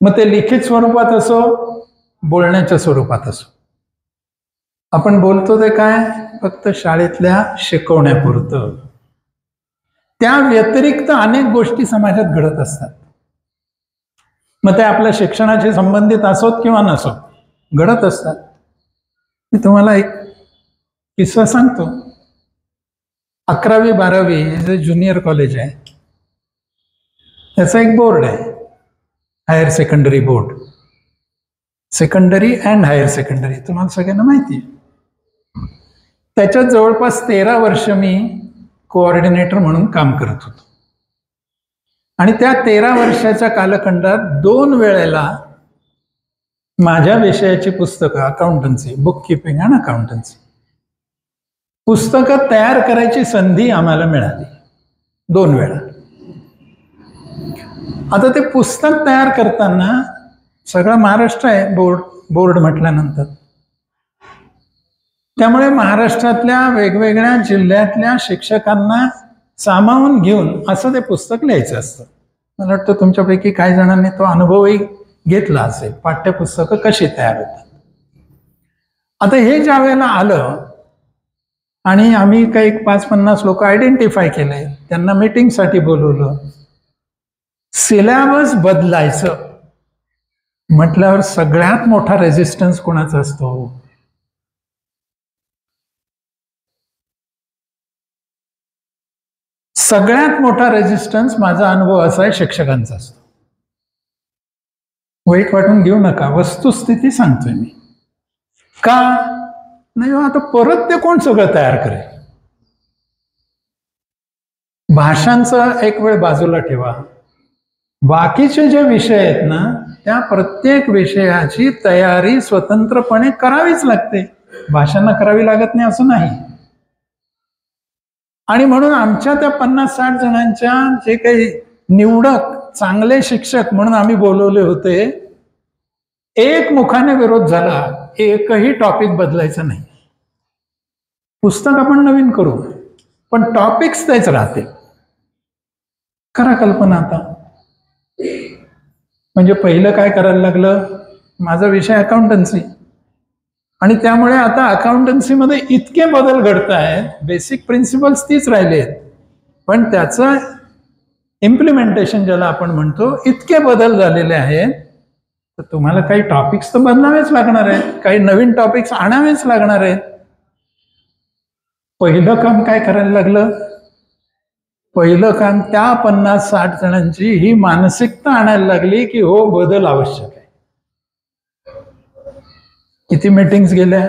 मग ते लिखित स्वरूपात असो, बोलण्याच्या स्वरूपात असो. आपण बोलतो ते काय, फक्त शाळेतल्या शिकवण्यापुरतं. त्या व्यतिरिक्त अनेक गोष्टी समाजात घडत असतात. मग ते आपल्या शिक्षणाशी संबंधित असोत किंवा नसोत, घडत असतात. मी तुम्हाला एक किस्सा सांगतो. 11वी-12वी जे ज्युनियर कॉलेज आहे, त्याचा एक बोर्ड आहे, higher secondary board. Secondary and higher secondary तुम्हाला सगळ्यांना माहिती आहे. त्याच्यात जवळपास 13 वर्ष मी कोऑर्डिनेटर म्हणून काम करत होतो. आणि त्या 13 वर्षाच्या कालखंडात 2 वेळेला माझ्या विषयाची पुस्तकं, अकाउंटन्सी, बुक किपिंग आणि अकाउंटन्सी, पुस्तकं तयार करायची संधी आम्हाला मिळाली 2 वेळा. आता ते पुस्तक तयार करताना सगळा महाराष्ट्र आहे बोर्ड म्हटल्यानंतर, त्यामुळे महाराष्ट्रातल्या वेगवेगळ्या जिल्ह्यातल्या शिक्षकांना सामावून घेऊन असं ते पुस्तक लिहायचं असतं. मला वाटतं तुमच्यापैकी काही जणांनी तो अनुभवही घेतला असेल, पाठ्यपुस्तकं कशी तयार होतात. आता हे ज्या वेळेला आलं आणि आम्ही काही 5-50 लोक आयडेंटिफाय केले, त्यांना मीटिंगसाठी बोलवलं. सिलेबस बदलायचं म्हटल्यावर सगळ्यात मोठा रेजिस्टन्स कोणाचा असतो? सगळ्यात मोठा रेजिस्टन्स, माझा अनुभव असा आहे, शिक्षकांचा असतो. वाईट वाटून घेऊ नका, वस्तुस्थिती सांगतोय मी. का नाही, आता परत ते कोण सगळं तयार करेल? भाषांचं एक वेळ बाजूला ठेवा, बाकीचे जे विषय आहेत ना, त्या प्रत्येक विषयाची तयारी स्वतंत्रपणे करावीच लागते. भाषांना करावी लागत नाही असं नाही. आणि म्हणून आमच्या त्या 50-60 जणांच्या जे काही निवडक चांगले शिक्षक म्हणून आम्ही बोलवले होते, एकमुखाने विरोध झाला, एकही टॉपिक बदलायचं नाही. पुस्तक आपण नवीन करू, पण टॉपिक्स तेच राहते. करा कल्पना आता. म्हणजे पहिलं काय करायला लागलं, माझा विषय अकाउंटन्सी, आणि त्यामुळे आता अकाउंटन्सीमध्ये इतके बदल घडत आहेत. बेसिक प्रिन्सिपल्स तीच राहिले आहेत, पण त्याचं इम्प्लिमेंटेशन ज्याला आपण म्हणतो, इतके बदल झालेले आहेत. तर तुम्हाला काही टॉपिक्स तर बदलावेच लागणार आहेत, काही नवीन टॉपिक्स आणावेच लागणार आहेत. पहिलं काम काय करायला लागलं? पहिलं काम त्या 50-60 जणांची ही मानसिकता आणायला लागली की हो, बदल आवश्यक आहे. किती मीटिंग्स गेल्या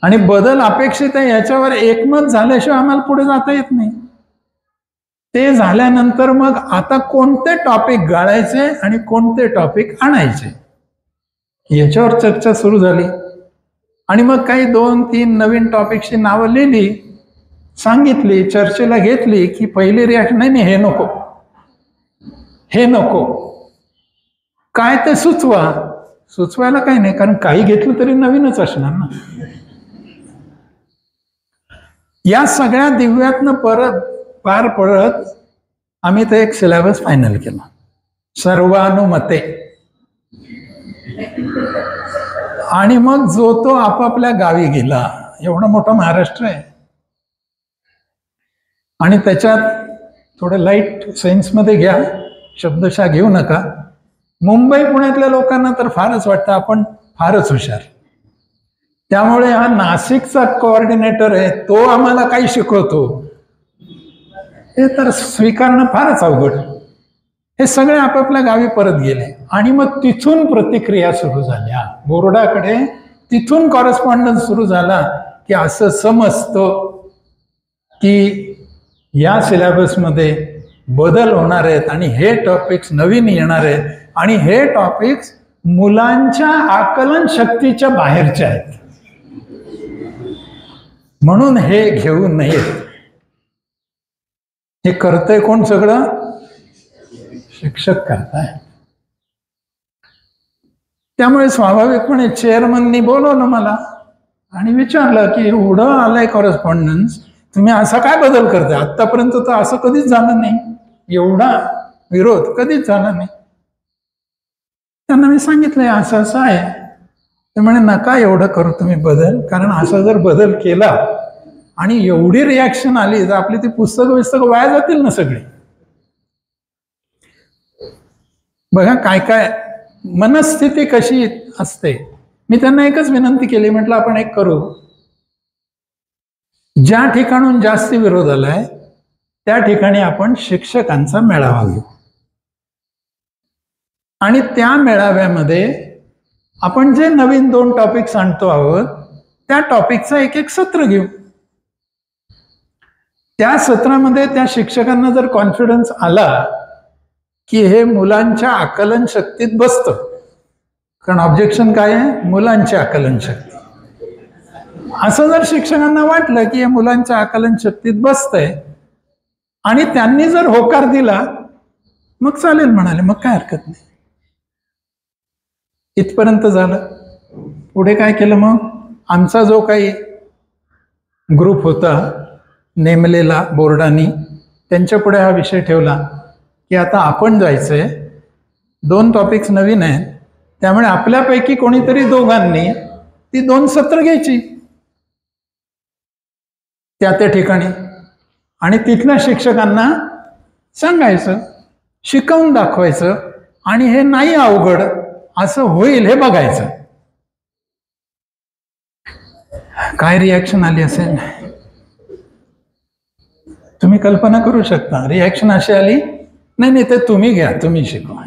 आणि बदल अपेक्षित आहे याच्यावर एकमत झाल्याशिवाय आम्हाला पुढे जाता येत नाही. ते झाल्यानंतर मग आता कोणते टॉपिक गाळायचे आणि कोणते टॉपिक आणायचे याच्यावर चर्चा सुरू झाली. आणि मग काही 2-3 नवीन टॉपिकची नावं लिहिली, सांगितली, चर्चेला घेतली की पहिली रिॲक्शन, नाही हे नको, हे नको. काय ते सुचवायला काही नाही, कारण काही घेतलं तरी नवीनच असणार ना. या सगळ्या दिव्यातनं पार पडत आम्ही ते एक सिलेबस फायनल केला सर्वानुमते. आणि मग जो तो आपापल्या गावी गेला. एवढा मोठा महाराष्ट्र आहे आणि त्याच्यात थोडं लाईट सेन्समध्ये घ्या, शब्दशः घेऊ नका. मुंबई पुण्यातल्या लोकांना तर फारच वाटतं आपण फारच हुशार. त्यामुळे हा नाशिकचा कोऑर्डिनेटर आहे, तो आम्हाला काही शिकवतो, हे तर स्वीकारणं फारच अवघड. हे सगळे आपापल्या गावी परत गेले आणि मग तिथून प्रतिक्रिया सुरू झाल्या बोर्डाकडे. तिथून कॉरेस्पॉन्डन्स सुरू झाला की असं समजतं की या सिलेबसमध्ये बदल होणार आहेत आणि हे टॉपिक्स नवीन येणार आहेत आणि हे टॉपिक्स मुलांच्या आकलन शक्तीच्या बाहेरचे आहेत, म्हणून हे घेऊ नयेत. हे करतंय कोण? सगळं शिक्षक करताय. त्यामुळे स्वाभाविकपणे चेअरमननी बोलवलं मला आणि विचारलं की एवढं आलंय कॉरेस्पॉन्डन्स, तुम्ही असा काय बदल करताय? आतापर्यंत तर असं कधीच झालं नाही, एवढा विरोध कधीच झाला नाही. त्यांना मी सांगितलंय असं असं आहे. ते म्हणे नका एवढं करू तुम्ही बदल, कारण असा जर बदल केला आणि एवढी रिॲक्शन आली तर आपली ती पुस्तकं वाया जातील ना सगळी. बघा काय काय मनस्थिती कशी असते. मी त्यांना एकच विनंती केली, म्हटलं आपण एक करू, ज्या ठिकाणून जास्ती विरोध आलाय त्या ठिकाणी आपण शिक्षकांचा मेळावा घेऊ आणि त्या मेळाव्यामध्ये आपण जे नवीन 2 टॉपिक्स आणतो आहोत त्या टॉपिकचा एक सत्र घेऊ. त्या सत्रामध्ये त्या शिक्षकांना जर कॉन्फिडन्स आला की हे मुलांच्या आकलन शक्तीत बसतं, कारण ऑब्जेक्शन काय आहे? मुलांची आकलन शक्ती. असं जर शिक्षकांना वाटलं की हे मुलांच्या आकलन शक्तीत बसतंय आणि त्यांनी जर होकार दिला मग चालेल म्हणाले, मग काय हरकत नाही. इथपर्यंत झालं. पुढे काय केलं? मग आमचा जो काही ग्रुप होता नेमलेला बोर्डानी, त्यांच्या पुढे हा विषय ठेवला की आता आपण जायचंय, 2 टॉपिक्स नवीन आहेत, त्यामुळे आपल्यापैकी कोणीतरी दोघांनी ती 2 सत्र घ्यायची त्या ठिकाणी आणि तिथल्या शिक्षकांना सांगायचं, शिकवून दाखवायचं आणि हे नाही अवघड, असं होईल हे बघायचं. काय रिॲक्शन आली असेल तुम्ही कल्पना करू शकता. रिॲक्शन अशी आली, नाही नाही ते तुम्ही घ्या, तुम्ही शिकवा.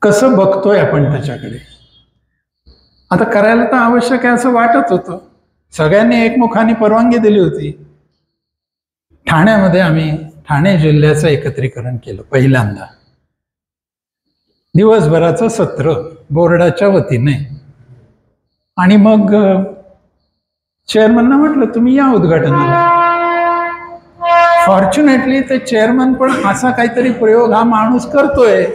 कसं बघतोय आपण त्याच्याकडे. आता करायला तर आवश्यक आहे असं वाटत होतं. सगळ्यांनी एकमुखाने परवानगी दिली होती. ठाण्यामध्ये आम्ही ठाणे जिल्ह्याचं एकत्रीकरण केलं पहिल्यांदा. दिवसभराचं सत्र बोर्डाच्या वतीने. आणि मग चेअरमनना म्हटलं तुम्ही या उद्घाटनाला. फॉर्च्युनेटली ते चेअरमन पण असा काहीतरी प्रयोग हा माणूस करतोय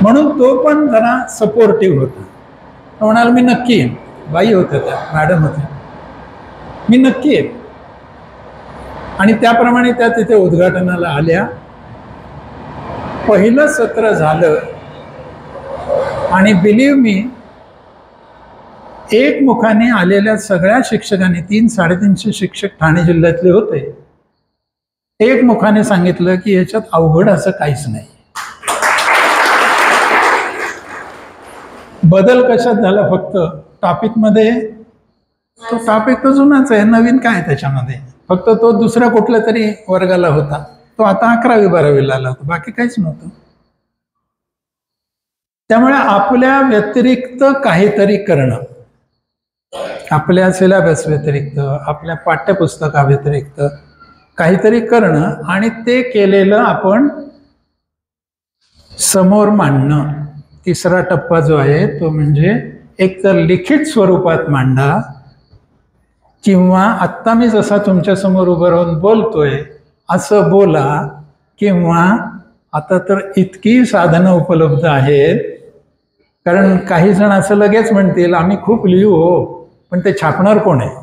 म्हणून तो पण जरा सपोर्टिव्ह होता. तो म्हणाला मी नक्की येईन. बाई होत्या त्या, मॅडम होत्या, मी नक्की येईन. आणि त्याप्रमाणे त्या तिथे उद्घाटनाला आल्या. पहिलं सत्र झालं आणि बिलीव्ह मी, एकमुखाने आलेल्या सगळ्या शिक्षकांनी, 300-350 शिक्षक ठाणे जिल्ह्यातले होते, एकमुखाने सांगितलं की याच्यात अवघड असं काहीच नाही. बदल कशात झाला? फक्त टॉपिकमध्ये. तो टॉपिक तर जुनाच आहे, नवीन काय त्याच्यामध्ये? फक्त तो दुसऱ्या कुठल्या तरी वर्गाला होता, तो आता 11वी-12वीला आला होता, बाकी काहीच नव्हतं. त्यामुळे आपल्या व्यतिरिक्त काहीतरी करणं, आपल्या सिलेबस व्यतिरिक्त, आपल्या पाठ्यपुस्तकाव्यतिरिक्त काहीतरी करणं आणि ते केलेलं आपण समोर मांडणं. तिसरा टप्पा जो आहे तो म्हणजे एकतर लिखित स्वरूपात मांडा किंवा आत्ता मी जसा तुमच्या समोर उभं राहून बोलतोय असं बोला, किंवा आता तर इतकी साधनं उपलब्ध आहेत, कारण काही जण असं लगेच म्हणतील आम्ही खूप लिहू हो, पण ते छापणार कोण आहे?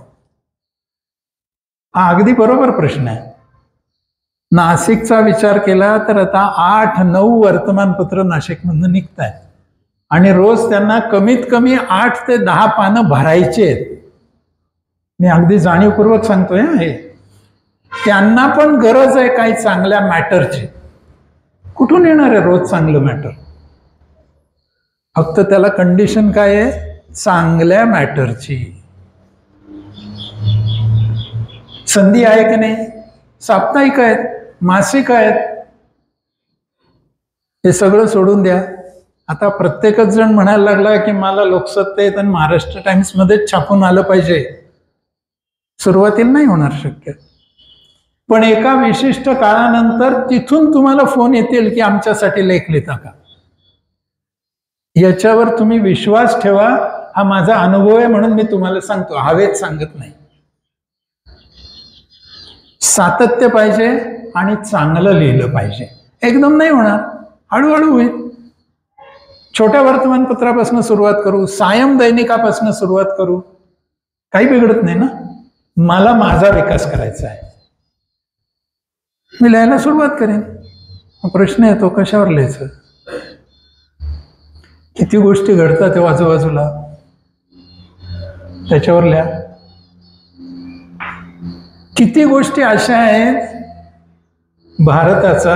हा अगदी बरोबर प्रश्न आहे. नाशिकचा विचार केला तर आता 8-9 वर्तमानपत्र नाशिकमधून निघत आहेत आणि रोज त्यांना कमीत कमी 8 ते 10 पानं भरायचे आहेत. मी अगदी जाणीवपूर्वक सांगतोय हे. त्यांना पण गरज आहे काही चांगल्या मॅटरची. कुठून येणार आहे रोज चांगलं मॅटर? फक्त त्याला कंडिशन काय आहे? चांगल्या मॅटरची संधी आहे की नाही? साप्ताहिक आहेत, मासिक आहेत, हे सगळं सोडून द्या. आता प्रत्येकच जण म्हणायला लागला की मला लोकसत्तेत आणि महाराष्ट्र टाइम्स मध्ये छापून आलं पाहिजे. सुरुवातीला नाही होणार शक्य, पण एका विशिष्ट काळानंतर तिथून तुम्हाला फोन येतील की आमच्यासाठी लेख लिहिता का. याच्यावर तुम्ही विश्वास ठेवा. हा माझा अनुभव आहे म्हणून मी तुम्हाला सांगतो, हवेत सांगत नाही. सातत्य पाहिजे आणि चांगलं लिहिलं पाहिजे. एकदम नाही होणार, हळूहळू होईल. छोट्या वर्तमानपत्रापासून सुरुवात करू, सायम दैनिकापासून सुरुवात करू, काही बिघडत नाही ना. मला माझा विकास करायचा आहे, मी लिहायला सुरुवात करेन. प्रश्न येतो कशावर लिहायचं, किती गोष्टी घडतात त्या आजूबाजूला, त्याच्यावर लिहा. किती गोष्टी अशा आहेत, भारताचा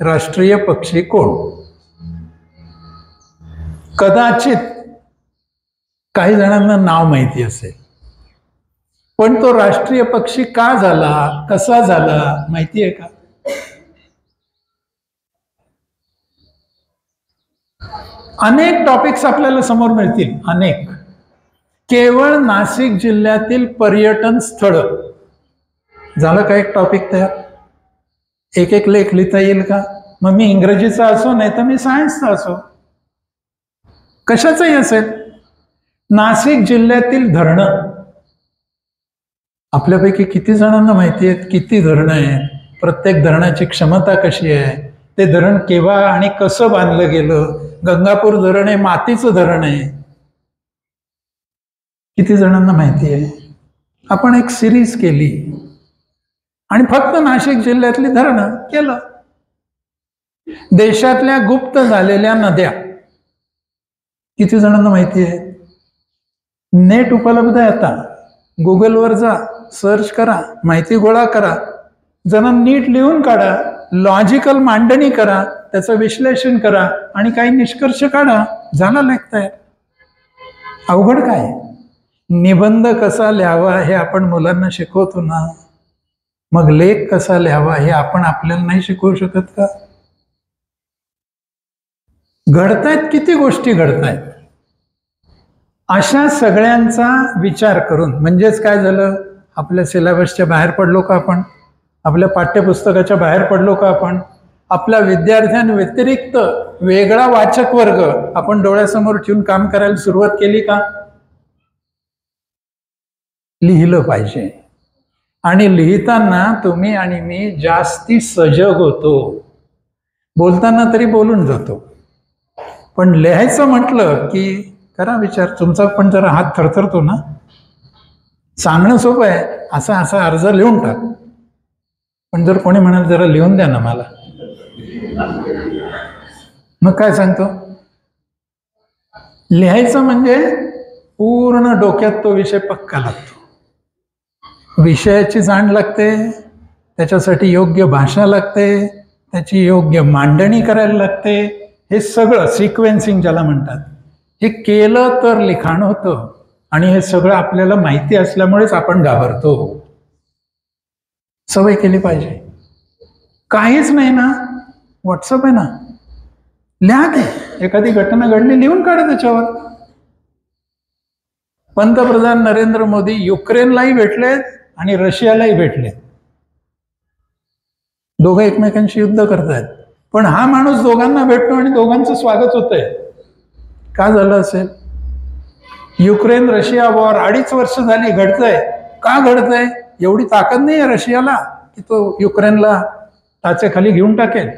राष्ट्रीय पक्षी कोण, कदाचित काही जणांना नाव माहिती असेल, पण तो राष्ट्रीय पक्षी का झाला, कसा झाला माहिती आहे का. अनेक टॉपिक्स आपल्याला समोर मिळतील, अनेक. केवळ नाशिक जिल्ह्यातील पर्यटन स्थळ झालं का एक टॉपिक तयार. एक एक लेख लिहिता येईल का. मग मी इंग्रजीचा असो नाही तर मी सायन्सचा असो, कशाचाही असेल. नाशिक जिल्ह्यातील धरणं आपल्यापैकी किती जणांना माहिती आहेत, किती धरणं आहेत, प्रत्येक धरणाची क्षमता कशी आहे, ते धरण केव्हा आणि कसं बांधलं गेलं. गंगापूर धरण आहे मातीचं धरण आहे, किती जणांना माहिती आहे. आपण एक सिरीज केली आणि फक्त नाशिक जिल्ह्यातली धरणं केलं. देशातल्या गुप्त झालेल्या नद्या किती जणांना माहिती आहे. नेट उपलब्ध आहे आता, गुगलवर जा, सर्च करा, माहिती गोळा करा, जरा नीट लिहून काढा, लॉजिकल मांडणी करा, त्याचं विश्लेषण करा आणि काही निष्कर्ष काढा, झाला लेख तयार. अवघड काय. निबंध कसा लिहावा हे आपण मुलांना शिकवतो ना, मग लेख कसा लिहावा हे आपण आपल्याला नाही शिकवू शकत का. घडतायत, किती गोष्टी घडतायत. अशा सगळ्यांचा विचार करून, म्हणजेच काय झालं, आपल्या सिलेबसच्या बाहेर पडलो का आपण, आपल्या पाठ्यपुस्तकाच्या बाहेर पडलो का आपण, आपल्या विद्यार्थ्यांव्यतिरिक्त वेगळा वाचक वर्ग आपण डोळ्यासमोर ठेवून काम करायला सुरुवात केली का. लिहिलं पाहिजे. आणि लिहिताना तुम्ही आणि मी जास्ती सजग होतो. बोलताना तरी बोलून जातो, पण लिहायचं म्हटलं की करा विचार. तुमचा पण जरा हात थरथरतो ना. सांगणं सोपं आहे, असा असा अर्ज लिहून टाक, पण जर कोणी म्हणाल जरा लिहून द्या ना मला, मग काय सांगतो. लिहायचं म्हणजे पूर्ण डोक्यात तो विषय पक्का लागतो. विषयाची जाण लागते, त्याच्यासाठी योग्य भाषा लागते, त्याची योग्य मांडणी करायला लागते. हे सगळं सिक्वेन्सिंग ज्याला म्हणतात, हे केलं तर लिखाण होतं. आणि हे सगळं आपल्याला माहिती असल्यामुळेच आपण घाबरतो. सवय केली पाहिजे. काहीच नाही ना, व्हॉट्सअप आहे ना, लिहा की. एखादी घटना घडली लिहून काढा त्याच्यावर. पंतप्रधान नरेंद्र मोदी युक्रेनलाही भेटलेत आणि रशियालाही भेटलेत. दोघं एकमेकांशी युद्ध करतायत, पण हा माणूस दोघांना भेटतो आणि दोघांचं स्वागत होतंय. का झालं असेल. युक्रेन रशिया वॉर 2.5 वर्ष झाली घडतंय. का घडतंय. एवढी ताकद नाही आहे रशियाला की तो युक्रेनला टाचेखाली घेऊन टाकेल.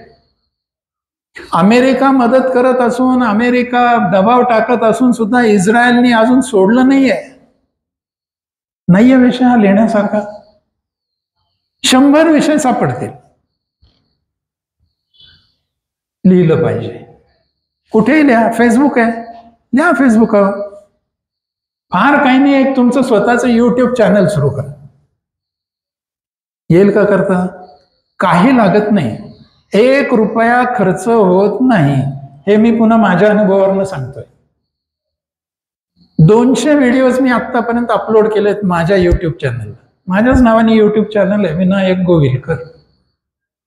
अमेरिका मदत करत असून, अमेरिका दबाव टाकत असून सुद्धा इस्रायलने अजून सोडलं नाहीये. विषय हा लिहिण्यासारखा. 100 विषय सापडतील. लिहिलं पाहिजे. कुठेही लिहा. फेसबुक आहे, लिहा फेसबुकवर. फार काही नाही, एक तुमचं स्वतःचं युट्यूब चॅनल सुरू करा. येईल का करता. काही लागत नाही, 1 रुपया खर्च होत नाही. हे मी पुन्हा माझ्या अनुभवावरून सांगतोय. 200 व्हिडिओज मी आतापर्यंत अपलोड केलेत माझ्या युट्यूब चॅनलला. माझ्याच नावाने युट्यूब चॅनल आहे, विनायक गोविलकर.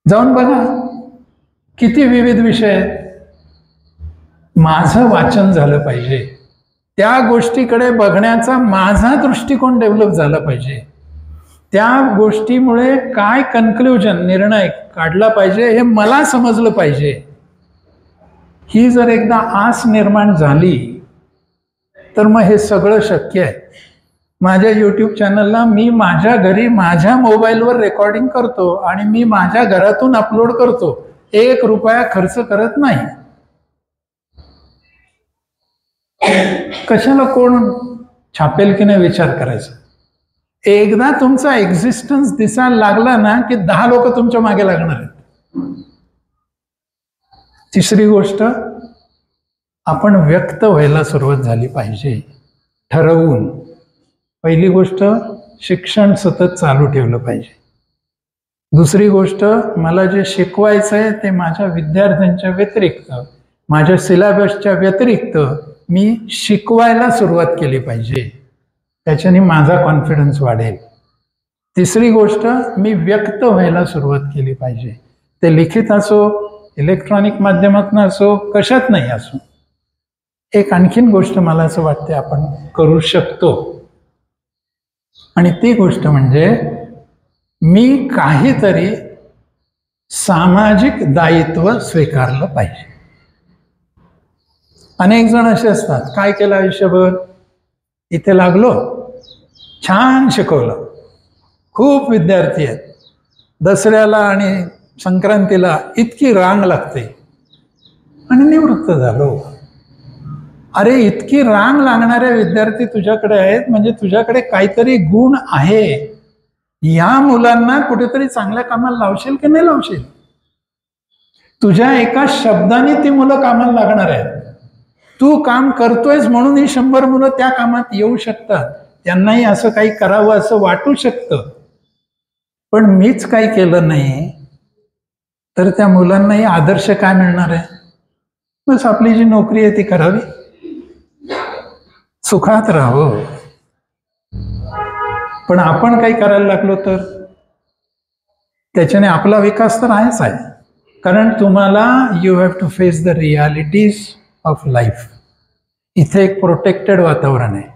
जाऊन बघा, किती विविध विषय आहेत. माझं वाचन झालं पाहिजे, त्या गोष्टीकडे बघण्याचा माझा दृष्टिकोन डेव्हलप झाला पाहिजे. त्या गोष्टीमुळे काय कन्क्ल्युजन निर्णय काढला पाहिजे हे मला समजलं पाहिजे. ही जर एकदा आस निर्माण झाली तर मग हे सगळं शक्य आहे. माझ्या यूट्यूब चॅनलला मी माझ्या घरी माझ्या मोबाईलवर रेकॉर्डिंग करतो आणि मी माझ्या घरातून अपलोड करतो. 1 रुपया खर्च करत नाही. कशाला कोण छापेल की नाही विचार करायचा. एकदा तुमचा एक्झिस्टन्स दिसायला लागला ना की 10 लोक तुमच्या मागे लागणार आहेत. तिसरी गोष्ट, आपण व्यक्त व्हायला सुरुवात झाली पाहिजे ठरवून. पहिली गोष्ट, शिक्षण सतत चालू ठेवलं पाहिजे. दुसरी गोष्ट, मला जे शिकवायचं आहे ते माझ्या विद्यार्थ्यांच्या व्यतिरिक्त, माझ्या सिलेबसच्या व्यतिरिक्त मी शिकवायला सुरुवात केली पाहिजे. त्याच्याने माझा कॉन्फिडन्स वाढेल. तिसरी गोष्ट, मी व्यक्त व्हायला सुरुवात केली पाहिजे. ते लिखित असो, इलेक्ट्रॉनिक माध्यमातून असो, कशात नाही असो. एक आणखीन गोष्ट मला असं वाटते आपण करू शकतो, आणि ती गोष्ट म्हणजे मी काहीतरी सामाजिक दायित्व स्वीकारलं पाहिजे. अनेक जण असे असतात, काय केलं आयुष्यभर, इथे लागलो, छान शिकवलं, खूप विद्यार्थी आहेत, दसऱ्याला आणि संक्रांतीला इतकी रांग लागते आणि निवृत्त झालो. अरे, इतकी रांग लागणारे विद्यार्थी तुझ्याकडे आहेत म्हणजे तुझ्याकडे काहीतरी गुण आहे. या मुलांना कुठेतरी चांगल्या कामाला लावशील की नाही लावशील? तुझ्या एका शब्दाने ती मुलं कामाला लागणार आहेत. तू काम करतोयस म्हणून ही 100 मुलं त्या कामात येऊ शकतात. त्यांनाही असं काही करावं असं वाटू शकतं. पण मीच काही केलं नाही तर त्या मुलांनाही आदर्श काय मिळणार आहे? बस आपली जी नोकरी आहे ती करावी, सुखात राहावं. पण आपण काही करायला लागलो तर त्याच्याने आपला विकास तर आहेच आहे. कारण तुम्हाला you have to face the realities of life. इथे एक प्रोटेक्टेड वातावरण आहे.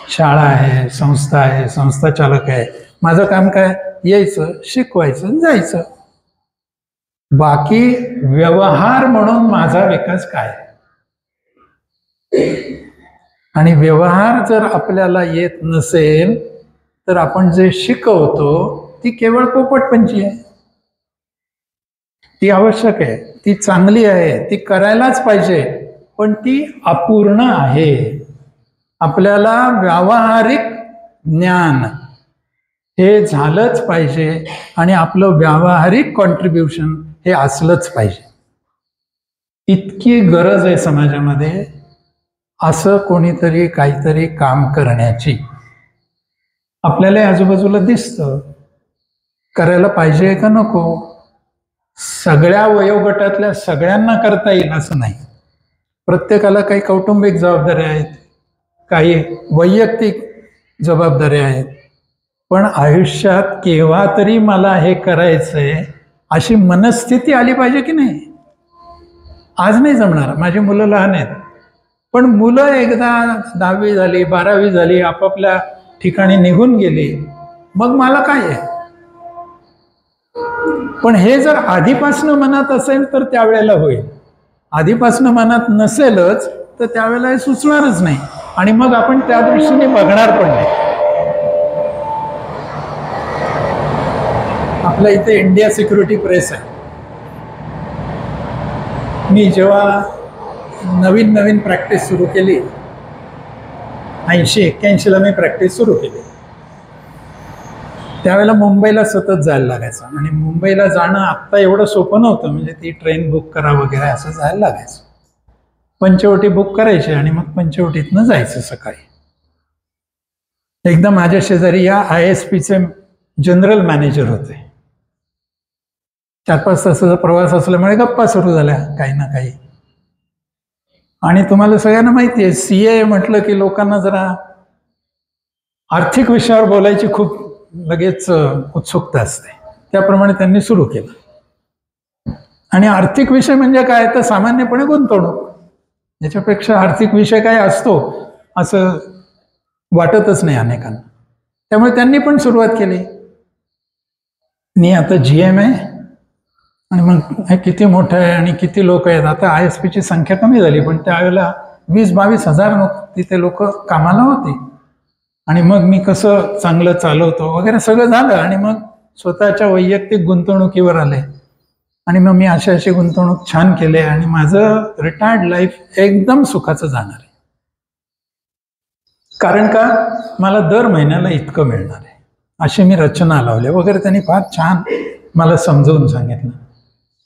शाळा आहे, संस्था आहे, संस्था चालक आहे. माझं काम काय? यायचं, शिकवायचं, जायचं. बाकी व्यवहार म्हणून माझा विकास काय? आणि व्यवहार जर आपल्याला येत नसेल तर आपण जे शिकवतो ती केवळ पोपटपंची आहे. ती आवश्यक आहे, ती चांगली आहे, ती करायलाच पाहिजे, पण ती अपूर्ण आहे. आपल्याला व्यावहारिक ज्ञान हे झालंच पाहिजे आणि आपलं व्यावहारिक कॉन्ट्रीब्युशन हे असलंच पाहिजे. इतकी गरज आहे समाजामध्ये असं कोणीतरी काहीतरी काम करण्याची. आपल्याला आजूबाजूला दिसतं, करायला पाहिजे का नको? सगळ्या वयोगटातल्या सगळ्यांना करता येईल असं नाही. प्रत्येकाला काही कौटुंबिक जबाबदाऱ्या आहेत, काही वैयक्तिक जबाबदाऱ्या आहेत. पण आयुष्यात केव्हा तरी मला हे करायचंय अशी मनस्थिती आली पाहिजे की नाही? आज नाही जमणार, माझी मुलं लहान आहेत. पण मुलं एकदा 10वी झाली, 12वी झाली, आपापल्या ठिकाणी निघून गेली, मग मला काय आहे? पण हे जर आधीपासनं मनात असेल तर त्यावेळेला होईल. आधीपासनं मनात नसेलच तर त्यावेळेला हे सुचणारच नाही आणि मग आपण त्या दृष्टीने बघणार पण नाही. आपल्या इथे इंडिया सिक्युरिटी प्रेस आहे. मी जेव्हा नवीन प्रॅक्टिस सुरू केली, 80-81ला मी प्रॅक्टिस सुरू केली, त्यावेळेला मुंबईला सतत जायला लागायचं. आणि मुंबईला जाणं आत्ता एवढं सोपं नव्हतं, म्हणजे ती ट्रेन बुक करा वगैरे असं जायला लागायचं. पंचवटी बुक करायची आणि मग पंचवटीतनं जायचं सकाळी. एकदा माझ्या शेजारी या ISPचे जनरल मॅनेजर होते. 4-5 तासाचा प्रवास असल्यामुळे गप्पा सुरू झाल्या काही ना काही. आणि तुम्हाला सगळ्यांना माहिती आहे, CA म्हटलं की लोकांना जरा आर्थिक विषयावर बोलायची खूप लगेच उत्सुकता असते. त्याप्रमाणे त्यांनी सुरू केलं. आणि आर्थिक विषय म्हणजे काय? तर सामान्यपणे गुंतवणूक. याच्यापेक्षा आर्थिक विषय काय असतो असं वाटतच नाही अनेकांना. त्यामुळे त्यांनी पण सुरुवात केली. मी आता GM आहे आणि मग हे किती मोठं आहे आणि किती लोक आहेत. आता ISPची संख्या कमी झाली, पण त्यावेळेला 20-22 हजार तिथे लोक कामाला होते. आणि मग मी कसं चांगलं चालवतो वगैरे सगळं झालं आणि मग स्वतःच्या वैयक्तिक गुंतवणुकीवर आले आणि मग मी अशी गुंतवणूक छान केले आणि माझं रिटायर्ड लाईफ एकदम सुखाचं जाणार आहे. कारण का, मला दर महिन्याला इतकं मिळणार आहे, अशी मी रचना लावल्या वगैरे. त्यांनी फार छान मला समजवून सांगितलं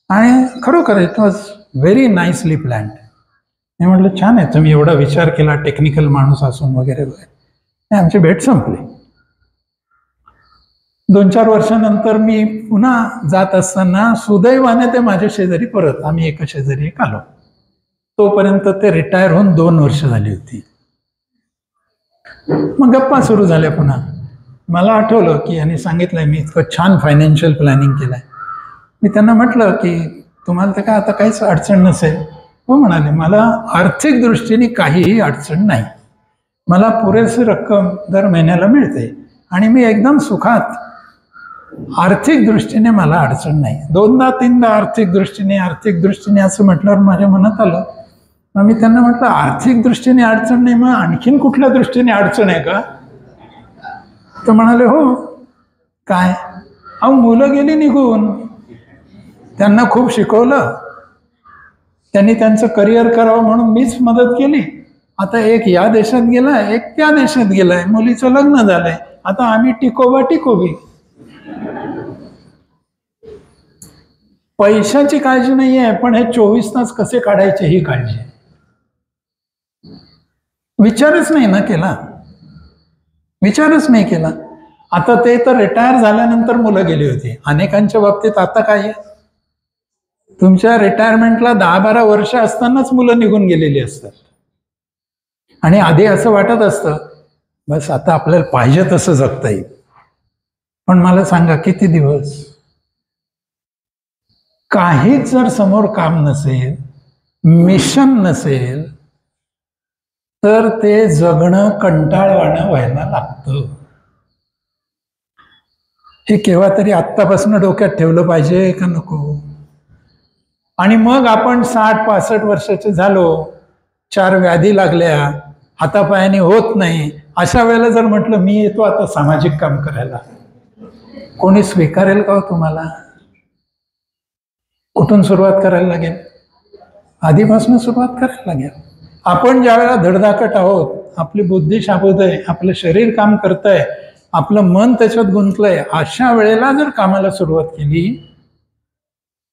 आणि खरोखर it was very nicely planned. मी म्हटलं छान आहे, तुम्ही एवढा विचार केला, टेक्निकल माणूस असून वगैरे वगैरे. आमची भेट संपली. 2-4 वर्षानंतर मी पुन्हा जात असताना सुदैवाने ते माझ्या शेजारी परत, आम्ही एका शेजारी एक आलो. तोपर्यंत ते रिटायर होऊन 2 वर्ष झाली होती. मग गप्पा सुरू झाल्या पुन्हा. मला आठवलं की यांनी सांगितलंय मी इतकं छान फायनान्शियल प्लॅनिंग केलंय. मी त्यांना म्हटलं की तुम्हाला तर काय आता काहीच अडचण नसेल. हो म्हणाले, मला आर्थिक दृष्टीने काहीही अडचण नाही, मला पुरेशी रक्कम दर महिन्याला मिळते आणि मी एकदम सुखात. आर्थिक दृष्टीने मला अडचण नाही. 2दा-3दा आर्थिक दृष्टीने असं म्हटल्यावर माझ्या मनात आलं. मग मी त्यांना म्हटलं आर्थिक दृष्टीने अडचण नाही, मग आणखीन कुठल्या दृष्टीने अडचण आहे का? तर म्हणाले हो. काय? अहो मुलं गेली निघून, त्यांना खूप शिकवलं, त्यांनी त्यांचं करिअर करावं म्हणून मीच मदत केली. आता एक या देशात गेलाय, एक त्या देशात गेलाय, मुलीचं लग्न झालंय, आता आम्ही टिकोबी. पैशाची काळजी नाही आहे, पण हे 24 तास कसे काढायचे ही काळजी आहे. विचारच नाही केला. आता ते तर रिटायर झाल्यानंतर मुलं गेली होती. अनेकांच्या बाबतीत आता काय आहे, तुमच्या रिटायरमेंटला 10-12 वर्ष असतानाच मुलं निघून गेलेली असतात आणि आधी असं वाटत असतं बस आता आपल्याला पाहिजे तसं जगता येईल. पण मला सांगा, किती दिवस? काहीच जर समोर काम नसेल, मिशन नसेल, तर ते जगणं कंटाळवाणं व्हायला लागतं. हे केव्हा तरी आत्तापासून डोक्यात ठेवलं पाहिजे का नको? आणि मग आपण 60-65 वर्षाचे झालो, 4 व्याधी लागल्या, हातापायाने होत नाही, अशा वेळेला जर म्हटलं मी येतो आता सामाजिक काम करायला, कोणी स्वीकारेल का तुम्हाला? कुठून सुरुवात करायला लागेल? आधीपासून सुरुवात करायला लागेल. आपण ज्या वेळेला धडधाकट आहोत, आपली बुद्धी शाबूत आहे, आपलं शरीर काम करतंय, आपलं मन त्याच्यात गुंतलंय, अशा वेळेला जर कामाला सुरुवात केली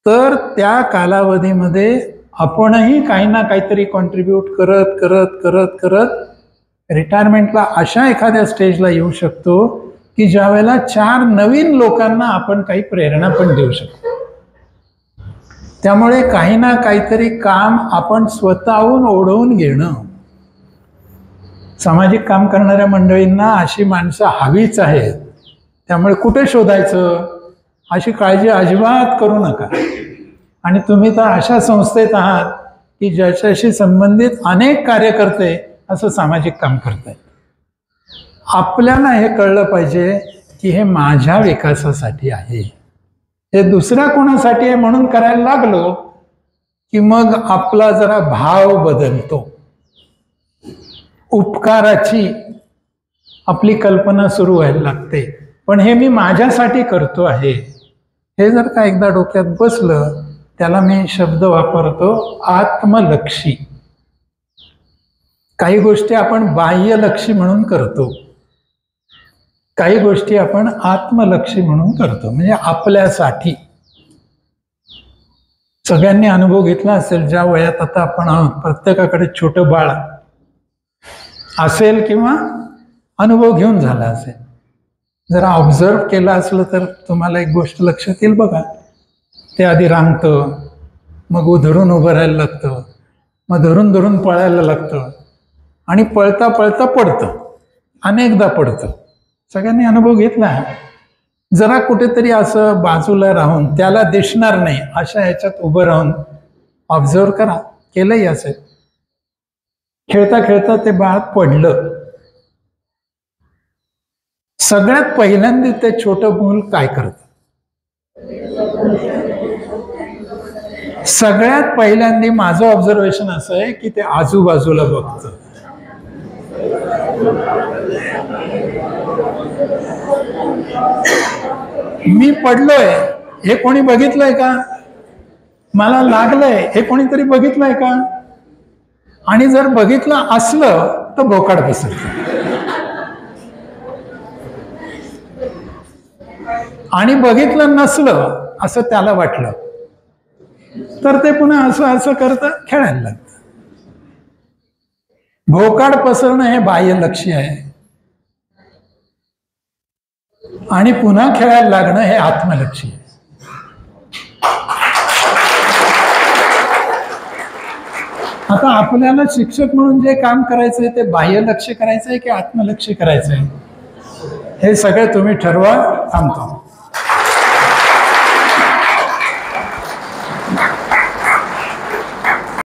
तर त्या कालावधीमध्ये आपणही काही ना काहीतरी कॉन्ट्रीब्यूट करत करत करत करत रिटायरमेंटला अशा एखाद्या स्टेजला येऊ शकतो की ज्या वेळेला 4 नवीन लोकांना आपण काही प्रेरणा पण देऊ शकतो. त्यामुळे काही ना काहीतरी काम आपण स्वतःहून ओढवून घेणं. सामाजिक काम करणाऱ्या मंडळींना अशी माणसं हवीच आहेत. त्यामुळे कुठे शोधायचं अशी काळजी अजिबात करू नका. आणि तुम्ही तर अशा संस्थेत आहात की ज्याच्याशी संबंधित अनेक कार्यकर्ते असं सामाजिक काम करतायत. आपल्याला हे कळलं पाहिजे की हे माझ्या विकासासाठी आहे, हे दुसऱ्या कोणासाठी आहे म्हणून करायला लागलो की मग आपला जरा भाव बदलतो. उपकाराची आपली कल्पना सुरू व्हायला लागते. पण हे मी माझ्यासाठी करतो आहे, हे जर का एकदा डोक्यात बसलं, त्याला मी शब्द वापरतो आत्मलक्षी. काही गोष्टी आपण बाह्यलक्षी म्हणून करतो, काही गोष्टी आपण आत्मलक्षी म्हणून करतो, म्हणजे आपल्यासाठी. सगळ्यांनी अनुभव घेतला असेल, ज्या वयात आता आपण आहोत, प्रत्येकाकडे छोटं बाळ असेल किंवा अनुभव घेऊन झाला असेल. जरा ऑब्झर्व केलं असलं तर तुम्हाला एक गोष्ट लक्षात येईल बघा. ते आधी रांगतं, मग धरून उभं राहायला लागतं, मग धरून धरून पळायला लागतं आणि पळता पळता पडतं, अनेकदा पडतं. सगळ्यांनी अनुभव घेतला. जरा कुठेतरी असं बाजूला राहून, त्याला दिसणार नाही अशा ह्याच्यात उभं राहून ऑब्झर्व करा. केलंही असेल. खेळता खेळता ते बाळ पडलं, सगळ्यात पहिल्यांदा ते छोटं मूल काय करतं? सगळ्यात पहिल्यांदा माझं ऑब्झर्वेशन असं आहे की ते आजूबाजूला बघतं. मी पडलोय हे कोणी बघितलंय का? मला लागलंय हे कोणीतरी बघितलंय का? आणि जर बघितलं असलं तर भोकाड पसरतं. आणि बघितलं नसलं असं त्याला वाटलं तर ते पुन्हा असं असं करतं, खेळायला लागतं. भोकाड पसरणं हे बाह्य लक्ष्य आहे आणि पुन्हा खेळायला लागणं हे आत्मलक्ष्य आहे. आता आपल्याला शिक्षक म्हणून जे काम करायचंय ते बाह्य लक्ष्य करायचंय की आत्मलक्ष्य करायचंय हे सगळं तुम्ही ठरवा. थांबतो.